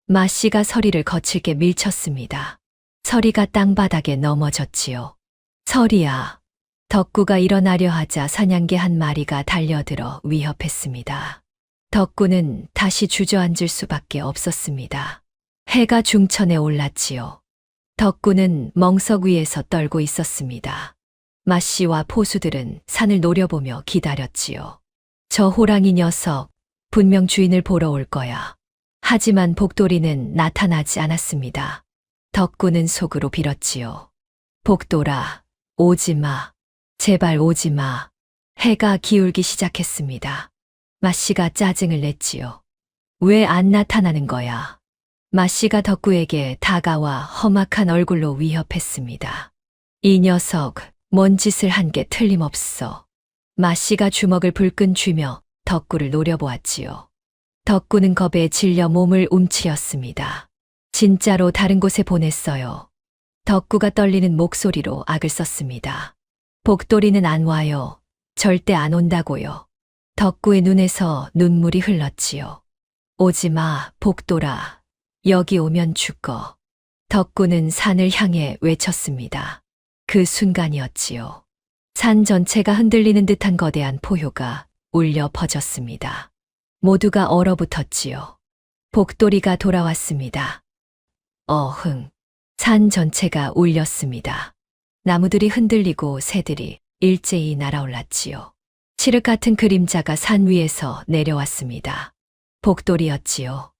마씨가 설이를 거칠게 밀쳤습니다. 설이가 땅바닥에 넘어졌지요. 설이야. 덕구가 일어나려 하자 사냥개 한 마리가 달려들어 위협했습니다. 덕구는 다시 주저앉을 수밖에 없었습니다. 해가 중천에 올랐지요. 덕구는 멍석 위에서 떨고 있었습니다. 마씨와 포수들은 산을 노려보며 기다렸지요. 저 호랑이 녀석, 분명 주인을 보러 올 거야. 하지만 복돌이는 나타나지 않았습니다. 덕구는 속으로 빌었지요. 복돌아, 오지 마. 제발 오지 마. 해가 기울기 시작했습니다. 마씨가 짜증을 냈지요. 왜 안 나타나는 거야? 마씨가 덕구에게 다가와 험악한 얼굴로 위협했습니다. 이 녀석, 뭔 짓을 한 게 틀림없어. 마씨가 주먹을 불끈 쥐며 덕구를 노려보았지요. 덕구는 겁에 질려 몸을 움츠렸습니다. 진짜로 다른 곳에 보냈어요. 덕구가 떨리는 목소리로 악을 썼습니다. 복돌이는 안 와요. 절대 안 온다고요. 덕구의 눈에서 눈물이 흘렀지요. 오지 마, 복돌아. 여기 오면 죽어. 덕구는 산을 향해 외쳤습니다. 그 순간이었지요. 산 전체가 흔들리는 듯한 거대한 포효가 울려 퍼졌습니다. 모두가 얼어붙었지요. 복돌이가 돌아왔습니다. 어흥. 산 전체가 울렸습니다. 나무들이 흔들리고 새들이 일제히 날아올랐지요. 칠흑 같은 그림자가 산 위에서 내려왔습니다. 복돌이였지요.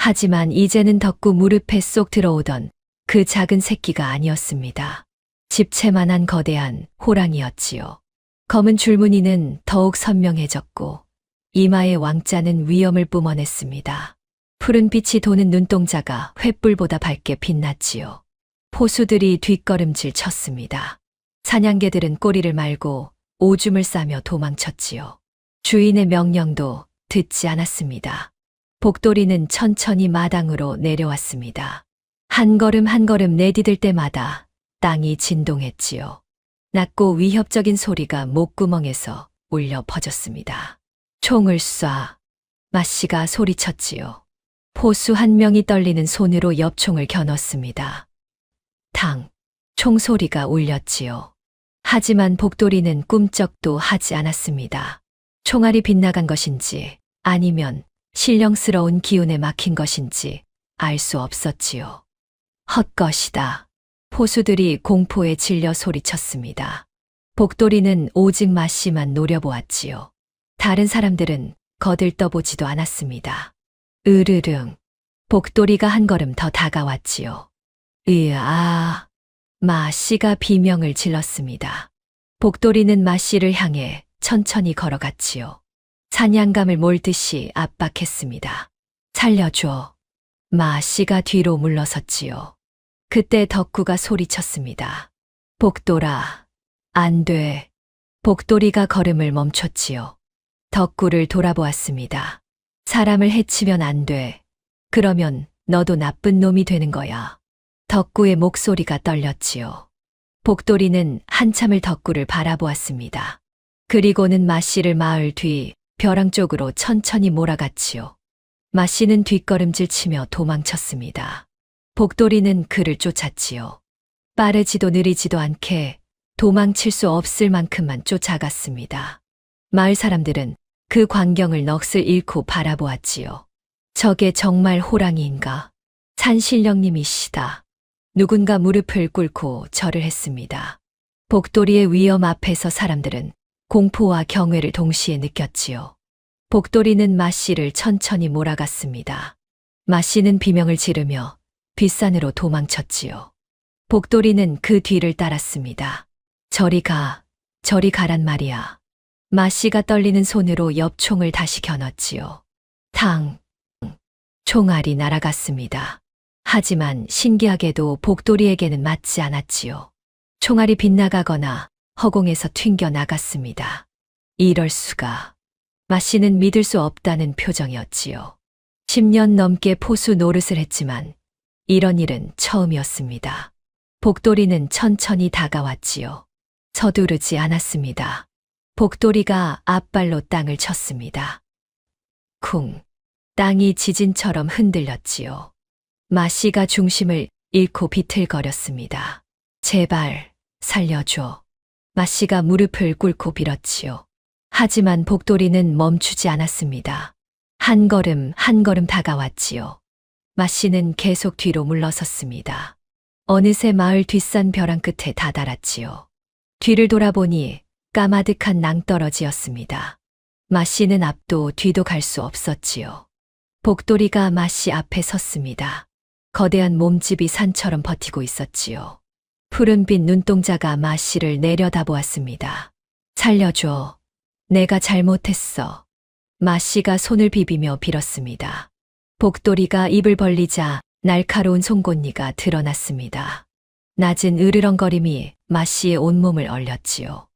하지만 이제는 덕구 무릎에 쏙 들어오던 그 작은 새끼가 아니었습니다. 집채만한 거대한 호랑이였지요. 검은 줄무늬는 더욱 선명해졌고 이마의 왕자는 위엄을 뿜어냈습니다. 푸른 빛이 도는 눈동자가 횃불보다 밝게 빛났지요. 포수들이 뒷걸음질 쳤습니다. 사냥개들은 꼬리를 말고 오줌을 싸며 도망쳤지요. 주인의 명령도 듣지 않았습니다. 복돌이는 천천히 마당으로 내려왔습니다. 한 걸음 한 걸음 내디딜 때마다 땅이 진동했지요. 낮고 위협적인 소리가 목구멍에서 울려 퍼졌습니다. 총을 쏴. 마씨가 소리쳤지요. 포수 한 명이 떨리는 손으로 엽총을 겨눴습니다. 탕. 총소리가 울렸지요. 하지만 복돌이는 꿈쩍도 하지 않았습니다. 총알이 빗나간 것인지 아니면 신령스러운 기운에 막힌 것인지 알 수 없었지요. 헛것이다. 포수들이 공포에 질려 소리쳤습니다. 복돌이는 오직 마씨만 노려보았지요. 다른 사람들은 거들떠보지도 않았습니다. 으르릉. 복돌이가 한 걸음 더 다가왔지요. 으아. 마씨가 비명을 질렀습니다. 복돌이는 마씨를 향해 천천히 걸어갔지요. 사냥감을 몰듯이 압박했습니다. 살려줘. 마씨가 뒤로 물러섰지요. 그때 덕구가 소리쳤습니다. 복돌아, 안 돼. 복돌이가 걸음을 멈췄지요. 덕구를 돌아보았습니다. 사람을 해치면 안 돼. 그러면 너도 나쁜 놈이 되는 거야. 덕구의 목소리가 떨렸지요. 복돌이는 한참을 덕구를 바라보았습니다. 그리고는 마씨를 마을 뒤 벼랑 쪽으로 천천히 몰아갔지요. 마씨는 뒷걸음질 치며 도망쳤습니다. 복돌이는 그를 쫓았지요. 빠르지도 느리지도 않게 도망칠 수 없을 만큼만 쫓아갔습니다. 마을 사람들은 그 광경을 넋을 잃고 바라보았지요. 저게 정말 호랑이인가? 산신령님이시다. 누군가 무릎을 꿇고 절을 했습니다. 복돌이의 위엄 앞에서 사람들은 공포와 경외를 동시에 느꼈지요. 복돌이는 마씨를 천천히 몰아갔습니다. 마씨는 비명을 지르며 뒷산으로 도망쳤지요. 복돌이는 그 뒤를 따랐습니다. 저리 가란 말이야. 마씨가 떨리는 손으로 엽총을 다시 겨눴지요. 탕! 총알이 날아갔습니다. 하지만 신기하게도 복돌이에게는 맞지 않았지요. 총알이 빗나가거나 허공에서 튕겨 나갔습니다. 이럴 수가. 마씨는 믿을 수 없다는 표정이었지요. 10년 넘게 포수 노릇을 했지만 이런 일은 처음이었습니다. 복돌이는 천천히 다가왔지요. 서두르지 않았습니다. 복돌이가 앞발로 땅을 쳤습니다. 쿵. 땅이 지진처럼 흔들렸지요. 마씨가 중심을 잃고 비틀거렸습니다. 제발 살려줘. 마씨가 무릎을 꿇고 빌었지요. 하지만 복돌이는 멈추지 않았습니다. 한 걸음 한 걸음 다가왔지요. 마씨는 계속 뒤로 물러섰습니다. 어느새 마을 뒷산 벼랑 끝에 다다랐지요. 뒤를 돌아보니 까마득한 낭떠러지였습니다. 마씨는 앞도 뒤도 갈 수 없었지요. 복돌이가 마씨 앞에 섰습니다. 거대한 몸집이 산처럼 버티고 있었지요. 푸른빛 눈동자가 마씨를 내려다보았습니다. 살려줘. 내가 잘못했어. 마씨가 손을 비비며 빌었습니다. 복돌이가 입을 벌리자 날카로운 송곳니가 드러났습니다. 낮은 으르렁거림이 마씨의 온몸을 얼렸지요.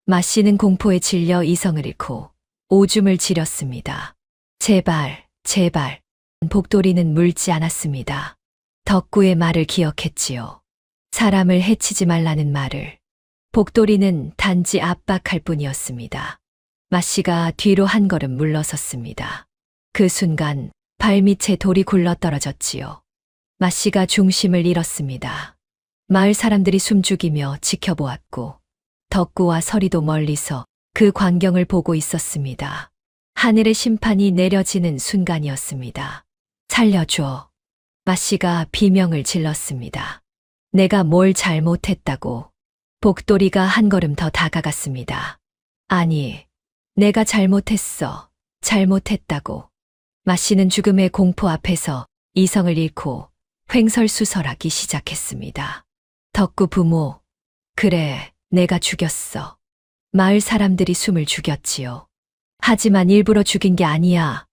마씨는 공포에 질려 이성을 잃고 오줌을 지렸습니다. 제발, 제발. 복돌이는 물지 않았습니다. 덕구의 말을 기억했지요. 사람을 해치지 말라는 말을. 복돌이는 단지 압박할 뿐이었습니다. 마씨가 뒤로 한 걸음 물러섰습니다. 그 순간 발밑에 돌이 굴러떨어졌지요. 마씨가 중심을 잃었습니다. 마을 사람들이 숨죽이며 지켜보았고 덕구와 서리도 멀리서 그 광경을 보고 있었습니다. 하늘의 심판이 내려지는 순간이었습니다. 살려줘. 마씨가 비명을 질렀습니다. 내가 뭘 잘못했다고. 복돌이가 한 걸음 더 다가갔습니다. 아니, 내가 잘못했어. 잘못했다고. 마씨는 죽음의 공포 앞에서 이성을 잃고 횡설수설하기 시작했습니다. 덕구 부모, 그래, 내가 죽였어. 마을 사람들이 숨을 죽였지요. 하지만 일부러 죽인 게 아니야.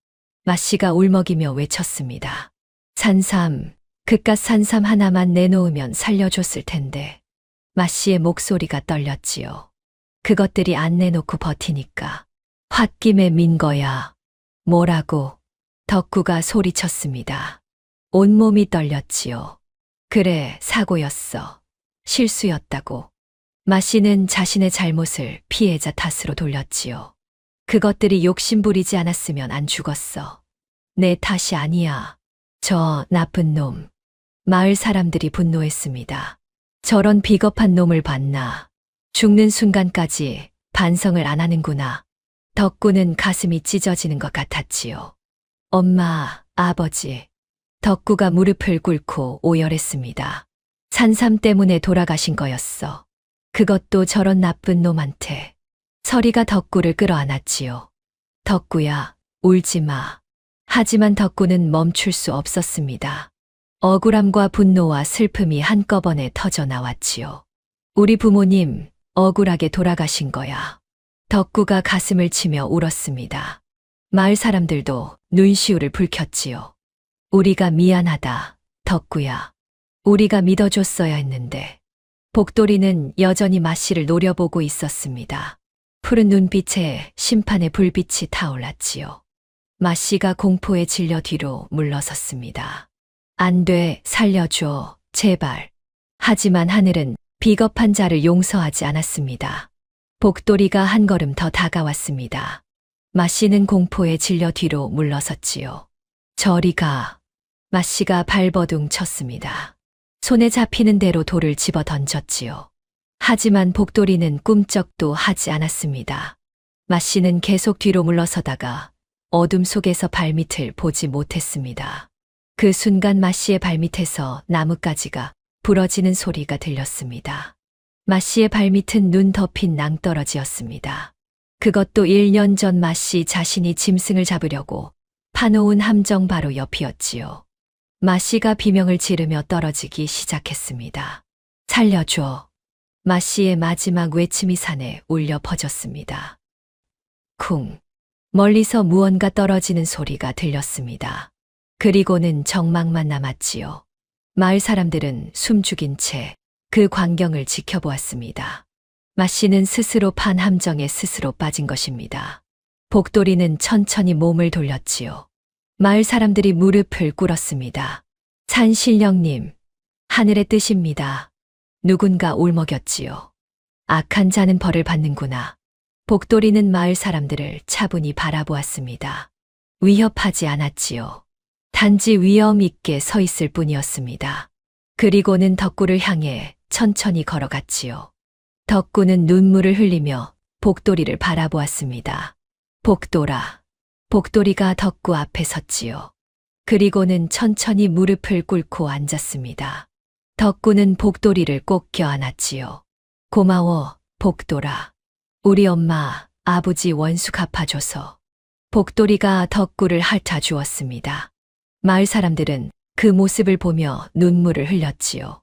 마씨가 울먹이며 외쳤습니다. 산삼, 그깟 산삼 하나만 내놓으면 살려줬을 텐데. 마씨의 목소리가 떨렸지요. 그것들이 안 내놓고 버티니까. 홧김에 민 거야. 뭐라고? 덕구가 소리쳤습니다. 온몸이 떨렸지요. 그래, 사고였어. 실수였다고. 마씨는 자신의 잘못을 피해자 탓으로 돌렸지요. 그것들이 욕심부리지 않았으면 안 죽었어. 내 탓이 아니야. 저 나쁜 놈. 마을 사람들이 분노했습니다. 저런 비겁한 놈을 봤나. 죽는 순간까지 반성을 안 하는구나. 덕구는 가슴이 찢어지는 것 같았지요. 엄마, 아버지. 덕구가 무릎을 꿇고 오열했습니다. 산삼 때문에 돌아가신 거였어. 그것도 저런 나쁜 놈한테. 서리가 덕구를 끌어안았지요. 덕구야, 울지 마. 하지만 덕구는 멈출 수 없었습니다. 억울함과 분노와 슬픔이 한꺼번에 터져 나왔지요. 우리 부모님, 억울하게 돌아가신 거야. 덕구가 가슴을 치며 울었습니다. 마을 사람들도 눈시울을 붉혔지요. 우리가 미안하다, 덕구야. 우리가 믿어줬어야 했는데. 복돌이는 여전히 마씨를 노려보고 있었습니다. 푸른 눈빛에 심판의 불빛이 타올랐지요. 마씨가 공포에 질려 뒤로 물러섰습니다. 안 돼, 살려줘, 제발. 하지만 하늘은 비겁한 자를 용서하지 않았습니다. 복돌이가 한 걸음 더 다가왔습니다. 마씨는 공포에 질려 뒤로 물러섰지요. 저리 가. 마씨가 발버둥 쳤습니다. 손에 잡히는 대로 돌을 집어 던졌지요. 하지만 복돌이는 꿈쩍도 하지 않았습니다. 마씨는 계속 뒤로 물러서다가 어둠 속에서 발밑을 보지 못했습니다. 그 순간 마씨의 발밑에서 나뭇가지가 부러지는 소리가 들렸습니다. 마씨의 발밑은 눈 덮인 낭떠러지였습니다. 그것도 1년 전 마씨 자신이 짐승을 잡으려고 파놓은 함정 바로 옆이었지요. 마씨가 비명을 지르며 떨어지기 시작했습니다. 살려줘. 마씨의 마지막 외침이 산에 울려 퍼졌습니다. 쿵. 멀리서 무언가 떨어지는 소리가 들렸습니다. 그리고는 정막만 남았지요. 마을 사람들은 숨죽인 채 그 광경을 지켜보았습니다. 마씨는 스스로 판 함정에 스스로 빠진 것입니다. 복돌이는 천천히 몸을 돌렸지요. 마을 사람들이 무릎을 꿇었습니다. 산신령님, 하늘의 뜻입니다. 누군가 울먹였지요. 악한 자는 벌을 받는구나. 복돌이는 마을 사람들을 차분히 바라보았습니다. 위협하지 않았지요. 단지 위험 있게 서 있을 뿐이었습니다. 그리고는 덕구를 향해 천천히 걸어갔지요. 덕구는 눈물을 흘리며 복돌이를 바라보았습니다. 복돌아. 복돌이가 덕구 앞에 섰지요. 그리고는 천천히 무릎을 꿇고 앉았습니다. 덕구는 복돌이를 꼭 껴안았지요. 고마워, 복돌아. 우리 엄마, 아버지 원수 갚아줘서. 복돌이가 덕구를 핥아주었습니다. 마을 사람들은 그 모습을 보며 눈물을 흘렸지요.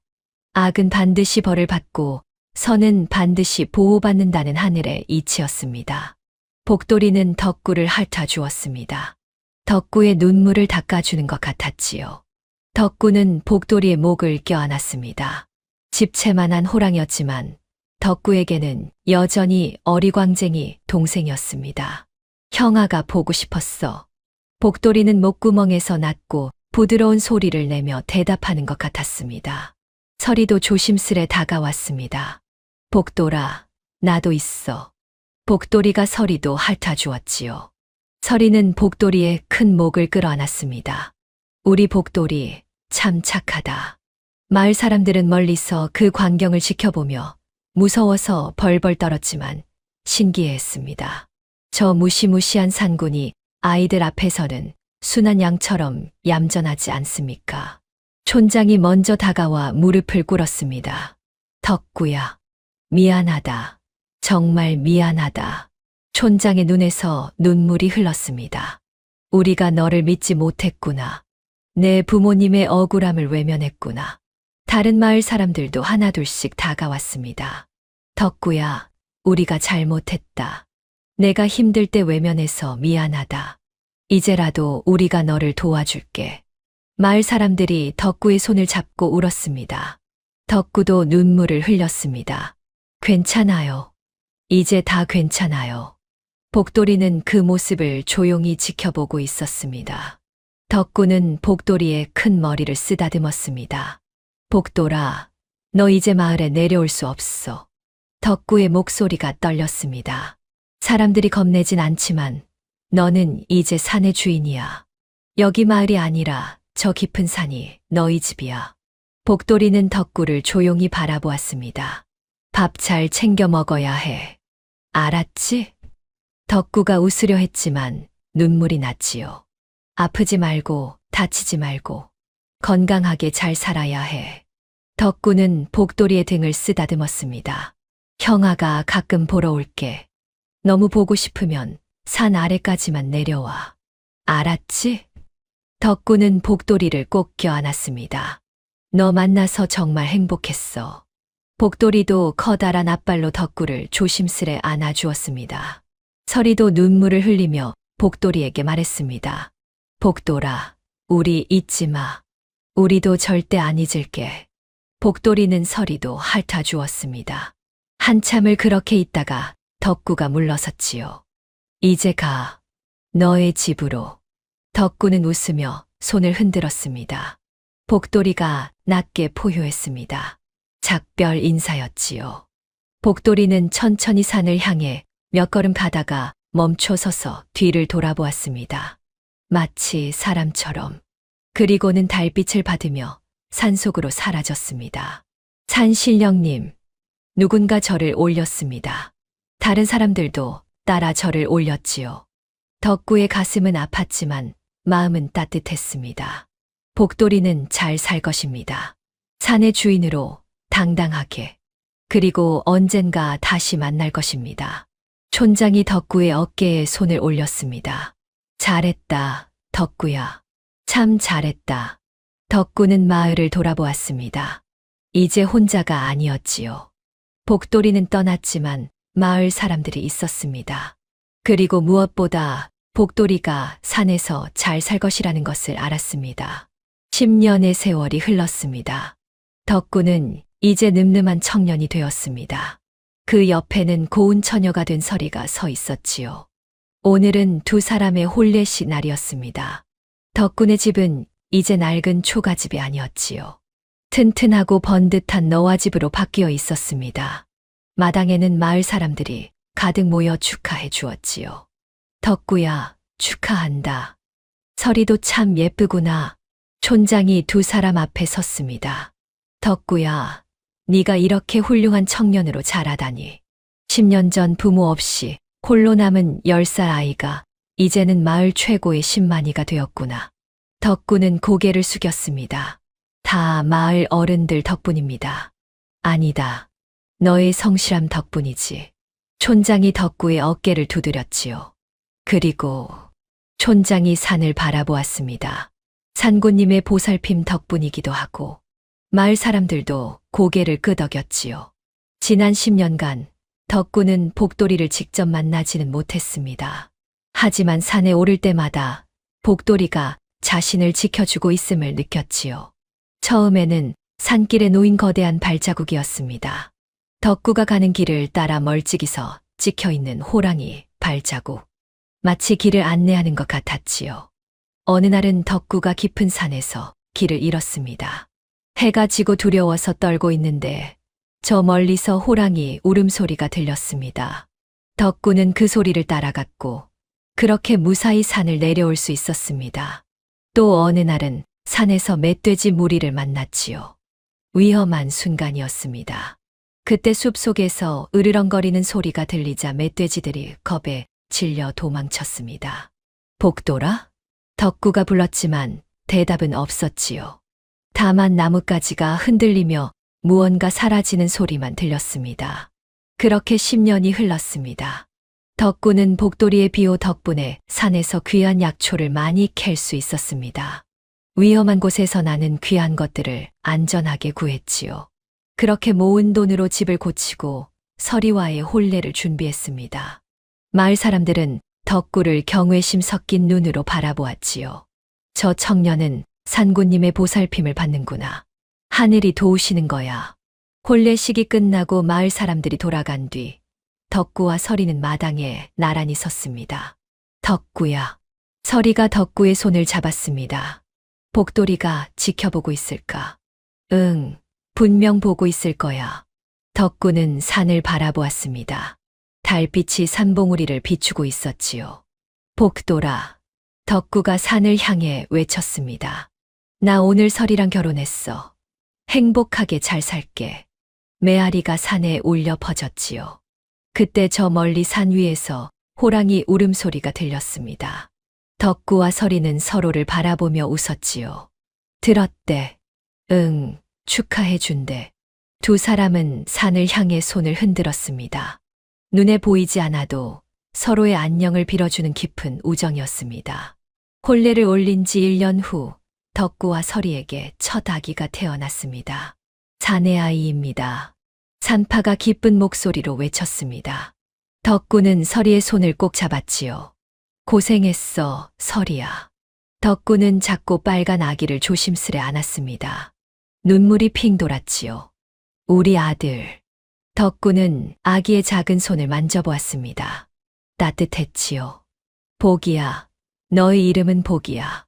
악은 반드시 벌을 받고 선은 반드시 보호받는다는 하늘의 이치였습니다. 복돌이는 덕구를 핥아주었습니다. 덕구의 눈물을 닦아주는 것 같았지요. 덕구는 복돌이의 목을 껴안았습니다. 집채만한 호랑이였지만 덕구에게는 여전히 어리광쟁이 동생이었습니다. 형아가 보고 싶었어. 복돌이는 목구멍에서 낮고 부드러운 소리를 내며 대답하는 것 같았습니다. 서리도 조심스레 다가왔습니다. 복돌아, 나도 있어. 복돌이가 서리도 핥아주었지요. 서리는 복돌이의 큰 목을 끌어안았습니다. 우리 복돌이 참 착하다. 마을 사람들은 멀리서 그 광경을 지켜보며 무서워서 벌벌 떨었지만 신기해했습니다. 저 무시무시한 산군이 아이들 앞에서는 순한 양처럼 얌전하지 않습니까? 촌장이 먼저 다가와 무릎을 꿇었습니다. 덕구야, 미안하다. 정말 미안하다. 촌장의 눈에서 눈물이 흘렀습니다. 우리가 너를 믿지 못했구나. 내 부모님의 억울함을 외면했구나. 다른 마을 사람들도 하나둘씩 다가왔습니다. 덕구야, 우리가 잘못했다. 내가 힘들 때 외면해서 미안하다. 이제라도 우리가 너를 도와줄게. 마을 사람들이 덕구의 손을 잡고 울었습니다. 덕구도 눈물을 흘렸습니다. 괜찮아요. 이제 다 괜찮아요. 복돌이는 그 모습을 조용히 지켜보고 있었습니다. 덕구는 복돌이의 큰 머리를 쓰다듬었습니다. 복돌아, 너 이제 마을에 내려올 수 없어. 덕구의 목소리가 떨렸습니다. 사람들이 겁내진 않지만 너는 이제 산의 주인이야. 여기 마을이 아니라 저 깊은 산이 너희 집이야. 복돌이는 덕구를 조용히 바라보았습니다. 밥 잘 챙겨 먹어야 해. 알았지? 덕구가 웃으려 했지만 눈물이 났지요. 아프지 말고 다치지 말고 건강하게 잘 살아야 해. 덕구는 복돌이의 등을 쓰다듬었습니다. 형아가 가끔 보러 올게. 너무 보고 싶으면 산 아래까지만 내려와. 알았지? 덕구는 복돌이를 꼭 껴안았습니다. 너 만나서 정말 행복했어. 복돌이도 커다란 앞발로 덕구를 조심스레 안아주었습니다. 서리도 눈물을 흘리며 복돌이에게 말했습니다. 복돌아, 우리 잊지 마. 우리도 절대 안 잊을게. 복돌이는 서리도 핥아주었습니다. 한참을 그렇게 있다가 덕구가 물러섰지요. 이제 가. 너의 집으로. 덕구는 웃으며 손을 흔들었습니다. 복돌이가 낮게 포효했습니다. 작별 인사였지요. 복돌이는 천천히 산을 향해 몇 걸음 가다가 멈춰서서 뒤를 돌아보았습니다. 마치 사람처럼. 그리고는 달빛을 받으며 산속으로 사라졌습니다. 산신령님, 누군가 절을 올렸습니다. 다른 사람들도 따라 절을 올렸지요. 덕구의 가슴은 아팠지만 마음은 따뜻했습니다. 복돌이는 잘 살 것입니다. 산의 주인으로 당당하게. 그리고 언젠가 다시 만날 것입니다. 촌장이 덕구의 어깨에 손을 올렸습니다. 잘했다, 덕구야. 참 잘했다. 덕구는 마을을 돌아보았습니다. 이제 혼자가 아니었지요. 복돌이는 떠났지만 마을 사람들이 있었습니다. 그리고 무엇보다 복돌이가 산에서 잘 살 것이라는 것을 알았습니다. 10년의 세월이 흘렀습니다. 덕구는 이제 늠름한 청년이 되었습니다. 그 옆에는 고운 처녀가 된 서리가 서 있었지요. 오늘은 두 사람의 혼례식 날이었습니다. 덕군의 집은 이제 낡은 초가집이 아니었지요. 튼튼하고 번듯한 너와집으로 바뀌어 있었습니다. 마당에는 마을 사람들이 가득 모여 축하해 주었지요. 덕구야, 축하한다. 서리도 참 예쁘구나. 촌장이 두 사람 앞에 섰습니다. 덕구야, 네가 이렇게 훌륭한 청년으로 자라다니. 10년 전 부모 없이 홀로 남은 10살 아이가 이제는 마을 최고의 신만이가 되었구나. 덕구는 고개를 숙였습니다. 다 마을 어른들 덕분입니다. 아니다. 너의 성실함 덕분이지. 촌장이 덕구의 어깨를 두드렸지요. 그리고 촌장이 산을 바라보았습니다. 산고님의 보살핌 덕분이기도 하고 마을 사람들도 고개를 끄덕였지요. 지난 10년간 덕구는 복돌이를 직접 만나지는 못했습니다. 하지만 산에 오를 때마다 복돌이가 자신을 지켜주고 있음을 느꼈지요. 처음에는 산길에 놓인 거대한 발자국이었습니다. 덕구가 가는 길을 따라 멀찍이서 찍혀있는 호랑이 발자국. 마치 길을 안내하는 것 같았지요. 어느 날은 덕구가 깊은 산에서 길을 잃었습니다. 해가 지고 두려워서 떨고 있는데 저 멀리서 호랑이 울음소리가 들렸습니다. 덕구는 그 소리를 따라갔고 그렇게 무사히 산을 내려올 수 있었습니다. 또 어느 날은 산에서 멧돼지 무리를 만났지요. 위험한 순간이었습니다. 그때 숲속에서 으르렁거리는 소리가 들리자 멧돼지들이 겁에 질려 도망쳤습니다. 복돌아? 덕구가 불렀지만 대답은 없었지요. 다만 나뭇가지가 흔들리며 무언가 사라지는 소리만 들렸습니다. 그렇게 10년이 흘렀습니다. 덕구는 복돌이의 비호 덕분에 산에서 귀한 약초를 많이 캘 수 있었습니다. 위험한 곳에서 나는 귀한 것들을 안전하게 구했지요. 그렇게 모은 돈으로 집을 고치고 서리와의 혼례를 준비했습니다. 마을 사람들은 덕구를 경외심 섞인 눈으로 바라보았지요. 저 청년은 산군님의 보살핌을 받는구나. 하늘이 도우시는 거야. 혼례식이 끝나고 마을 사람들이 돌아간 뒤 덕구와 서리는 마당에 나란히 섰습니다. 덕구야. 서리가 덕구의 손을 잡았습니다. 복돌이가 지켜보고 있을까? 응, 분명 보고 있을 거야. 덕구는 산을 바라보았습니다. 달빛이 산봉우리를 비추고 있었지요. 복돌아. 덕구가 산을 향해 외쳤습니다. 나 오늘 서리랑 결혼했어. 행복하게 잘 살게. 메아리가 산에 울려 퍼졌지요. 그때 저 멀리 산 위에서 호랑이 울음소리가 들렸습니다. 덕구와 서리는 서로를 바라보며 웃었지요. 들었대. 응, 축하해준대. 두 사람은 산을 향해 손을 흔들었습니다. 눈에 보이지 않아도 서로의 안녕을 빌어주는 깊은 우정이었습니다. 혼례를 올린 지 1년 후 덕구와 서리에게 첫 아기가 태어났습니다. 자네 아이입니다. 산파가 기쁜 목소리로 외쳤습니다. 덕구는 서리의 손을 꼭 잡았지요. 고생했어, 서리야. 덕구는 작고 빨간 아기를 조심스레 안았습니다. 눈물이 핑 돌았지요. 우리 아들. 덕구는 아기의 작은 손을 만져보았습니다. 따뜻했지요. 복이야. 너의 이름은 복이야.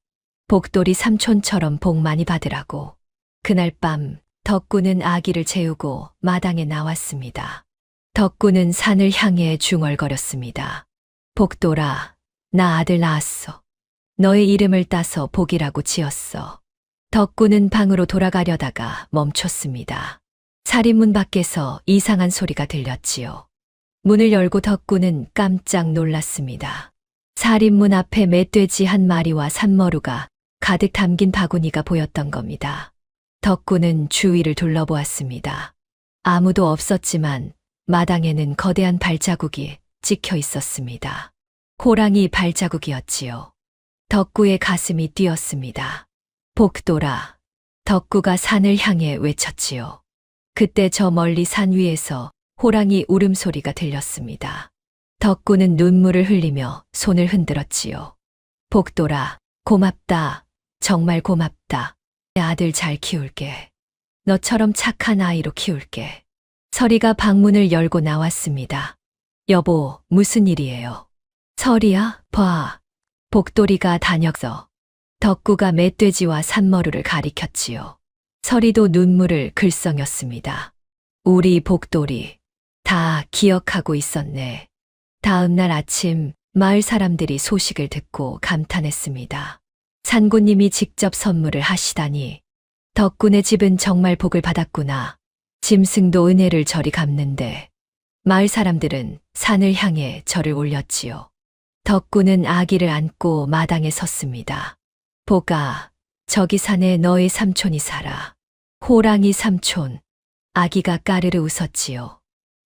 복돌이 삼촌처럼 복 많이 받으라고. 그날 밤 덕구는 아기를 재우고 마당에 나왔습니다. 덕구는 산을 향해 중얼거렸습니다. 복돌아, 나 아들 낳았어. 너의 이름을 따서 복이라고 지었어. 덕구는 방으로 돌아가려다가 멈췄습니다. 살인문 밖에서 이상한 소리가 들렸지요. 문을 열고 덕구는 깜짝 놀랐습니다. 살인문 앞에 멧돼지 한 마리와 산머루가 가득 담긴 바구니가 보였던 겁니다. 덕구는 주위를 둘러보았습니다. 아무도 없었지만 마당에는 거대한 발자국이 찍혀 있었습니다. 호랑이 발자국이었지요. 덕구의 가슴이 뛰었습니다. 복돌아. 덕구가 산을 향해 외쳤지요. 그때 저 멀리 산 위에서 호랑이 울음소리가 들렸습니다. 덕구는 눈물을 흘리며 손을 흔들었지요. 복돌아, 고맙다. 정말 고맙다. 내 아들 잘 키울게. 너처럼 착한 아이로 키울게. 서리가 방문을 열고 나왔습니다. 여보, 무슨 일이에요? 서리야, 봐. 복돌이가 다녔어. 덕구가 멧돼지와 산머루를 가리켰지요. 서리도 눈물을 글썽였습니다. 우리 복돌이 다 기억하고 있었네. 다음 날 아침 마을 사람들이 소식을 듣고 감탄했습니다. 산고님이 직접 선물을 하시다니. 덕군의 집은 정말 복을 받았구나. 짐승도 은혜를 저리 갚는데. 마을 사람들은 산을 향해 절을 올렸지요. 덕군은 아기를 안고 마당에 섰습니다. 복아, 저기 산에 너의 삼촌이 살아. 호랑이 삼촌. 아기가 까르르 웃었지요.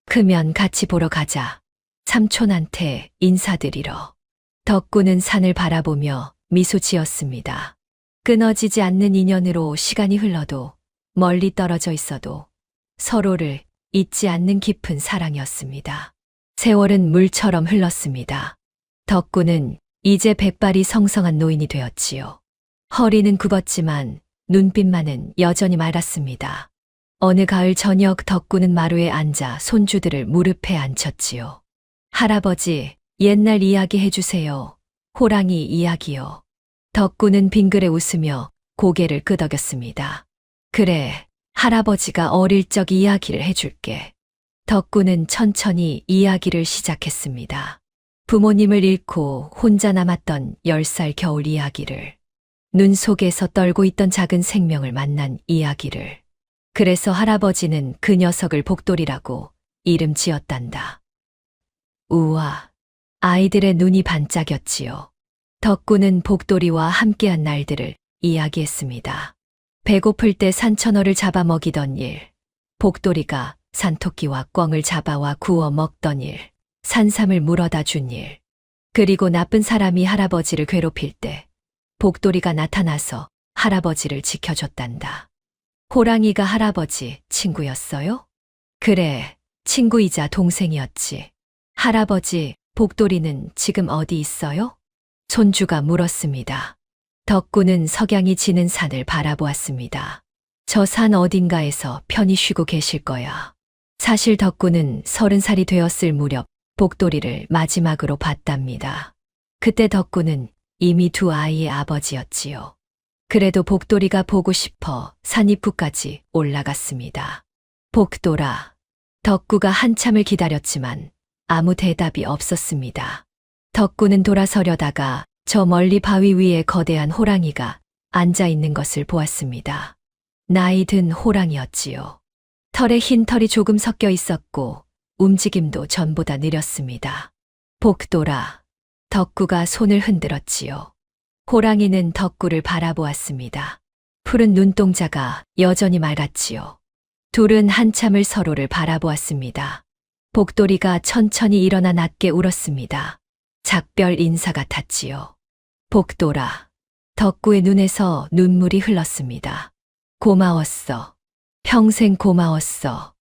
크면 같이 보러 가자. 삼촌한테 인사드리러. 덕군은 산을 바라보며 미소 지었습니다. 끊어지지 않는 인연으로 시간이 흘러도 멀리 떨어져 있어도 서로를 잊지 않는 깊은 사랑이었습니다. 세월은 물처럼 흘렀습니다. 덕군은 이제 백발이 성성한 노인이 되었지요. 허리는 굽었지만 눈빛만은 여전히 맑았습니다. 어느 가을 저녁 덕군은 마루에 앉아 손주들을 무릎에 앉혔지요. 할아버지, 옛날 이야기 해주세요. 호랑이 이야기요. 덕군은 빙그레 웃으며 고개를 끄덕였습니다. 그래, 할아버지가 어릴 적 이야기를 해줄게. 덕군은 천천히 이야기를 시작했습니다. 부모님을 잃고 혼자 남았던 10살 겨울 이야기를. 눈 속에서 떨고 있던 작은 생명을 만난 이야기를. 그래서 할아버지는 그 녀석을 복돌이라고 이름 지었단다. 우와, 아이들의 눈이 반짝였지요. 덕군은 복돌이와 함께한 날들을 이야기했습니다. 배고플 때 산천어를 잡아먹이던 일, 복돌이가 산토끼와 꿩을 잡아와 구워 먹던 일, 산삼을 물어다 준 일, 그리고 나쁜 사람이 할아버지를 괴롭힐 때 복돌이가 나타나서 할아버지를 지켜줬단다. 호랑이가 할아버지 친구였어요? 그래, 친구이자 동생이었지. 할아버지, 복돌이는 지금 어디 있어요? 손주가 물었습니다. 덕구는 석양이 지는 산을 바라보았습니다. 저 산 어딘가에서 편히 쉬고 계실 거야. 사실 덕구는 30살이 되었을 무렵 복돌이를 마지막으로 봤답니다. 그때 덕구는 이미 2아이의 아버지였지요. 그래도 복돌이가 보고 싶어 산입구까지 올라갔습니다. 복돌아. 덕구가 한참을 기다렸지만 아무 대답이 없었습니다. 덕구는 돌아서려다가 저 멀리 바위 위에 거대한 호랑이가 앉아 있는 것을 보았습니다. 나이 든 호랑이였지요. 털에 흰 털이 조금 섞여 있었고 움직임도 전보다 느렸습니다. 복돌아. 덕구가 손을 흔들었지요. 호랑이는 덕구를 바라보았습니다. 푸른 눈동자가 여전히 맑았지요. 둘은 한참을 서로를 바라보았습니다. 복돌이가 천천히 일어나 낮게 울었습니다. 작별 인사 같았지요. 복돌아. 덕구의 눈에서 눈물이 흘렀습니다. 고마웠어. 평생 고마웠어.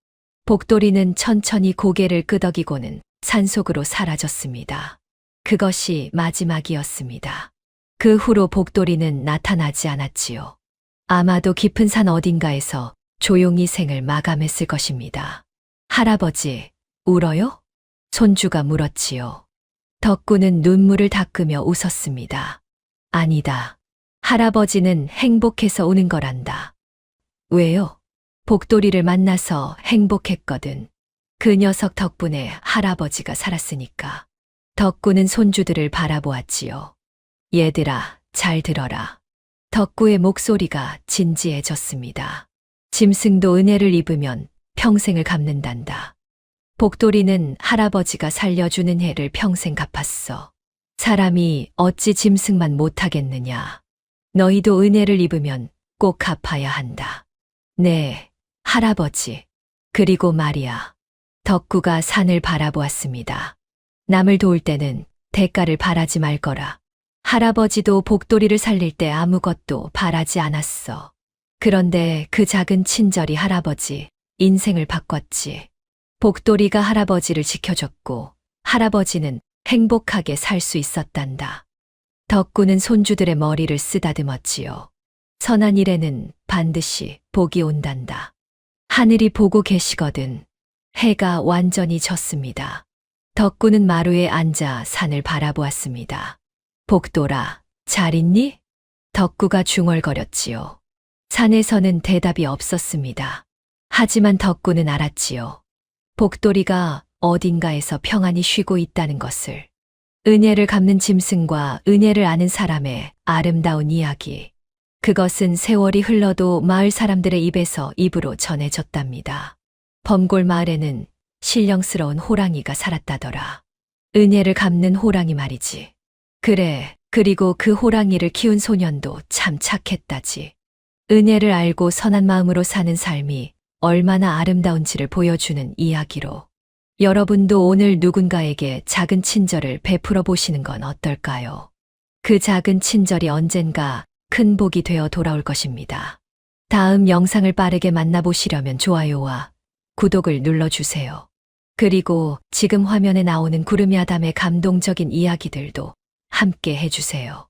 복돌이는 천천히 고개를 끄덕이고는 산속으로 사라졌습니다. 그것이 마지막이었습니다. 그 후로 복돌이는 나타나지 않았지요. 아마도 깊은 산 어딘가에서 조용히 생을 마감했을 것입니다. 할아버지, 울어요? 손주가 물었지요. 덕구는 눈물을 닦으며 웃었습니다. 아니다. 할아버지는 행복해서 우는 거란다. 왜요? 복돌이를 만나서 행복했거든. 그 녀석 덕분에 할아버지가 살았으니까. 덕구는 손주들을 바라보았지요. 얘들아, 잘 들어라. 덕구의 목소리가 진지해졌습니다. 짐승도 은혜를 입으면 평생을 갚는단다. 복돌이는 할아버지가 살려주는 해를 평생 갚았어. 사람이 어찌 짐승만 못하겠느냐. 너희도 은혜를 입으면 꼭 갚아야 한다. 네, 할아버지. 그리고 말이야. 덕구가 산을 바라보았습니다. 남을 도울 때는 대가를 바라지 말 거라. 할아버지도 복돌이를 살릴 때 아무것도 바라지 않았어. 그런데 그 작은 친절이 할아버지 인생을 바꿨지. 복돌이가 할아버지를 지켜줬고 할아버지는 행복하게 살 수 있었단다. 덕구는 손주들의 머리를 쓰다듬었지요. 선한 일에는 반드시 복이 온단다. 하늘이 보고 계시거든. 해가 완전히 졌습니다. 덕구는 마루에 앉아 산을 바라보았습니다. 복돌아, 잘 있니? 덕구가 중얼거렸지요. 산에서는 대답이 없었습니다. 하지만 덕구는 알았지요. 복돌이가 어딘가에서 평안히 쉬고 있다는 것을. 은혜를 갚는 짐승과 은혜를 아는 사람의 아름다운 이야기. 그것은 세월이 흘러도 마을 사람들의 입에서 입으로 전해졌답니다. 범골 마을에는 신령스러운 호랑이가 살았다더라. 은혜를 갚는 호랑이 말이지. 그래, 그리고 그 호랑이를 키운 소년도 참 착했다지. 은혜를 알고 선한 마음으로 사는 삶이 얼마나 아름다운지를 보여주는 이야기로. 여러분도 오늘 누군가에게 작은 친절을 베풀어 보시는 건 어떨까요? 그 작은 친절이 언젠가 큰 복이 되어 돌아올 것입니다. 다음 영상을 빠르게 만나보시려면 좋아요와 구독을 눌러주세요. 그리고 지금 화면에 나오는 구름이 아담의 감동적인 이야기들도 함께 해주세요.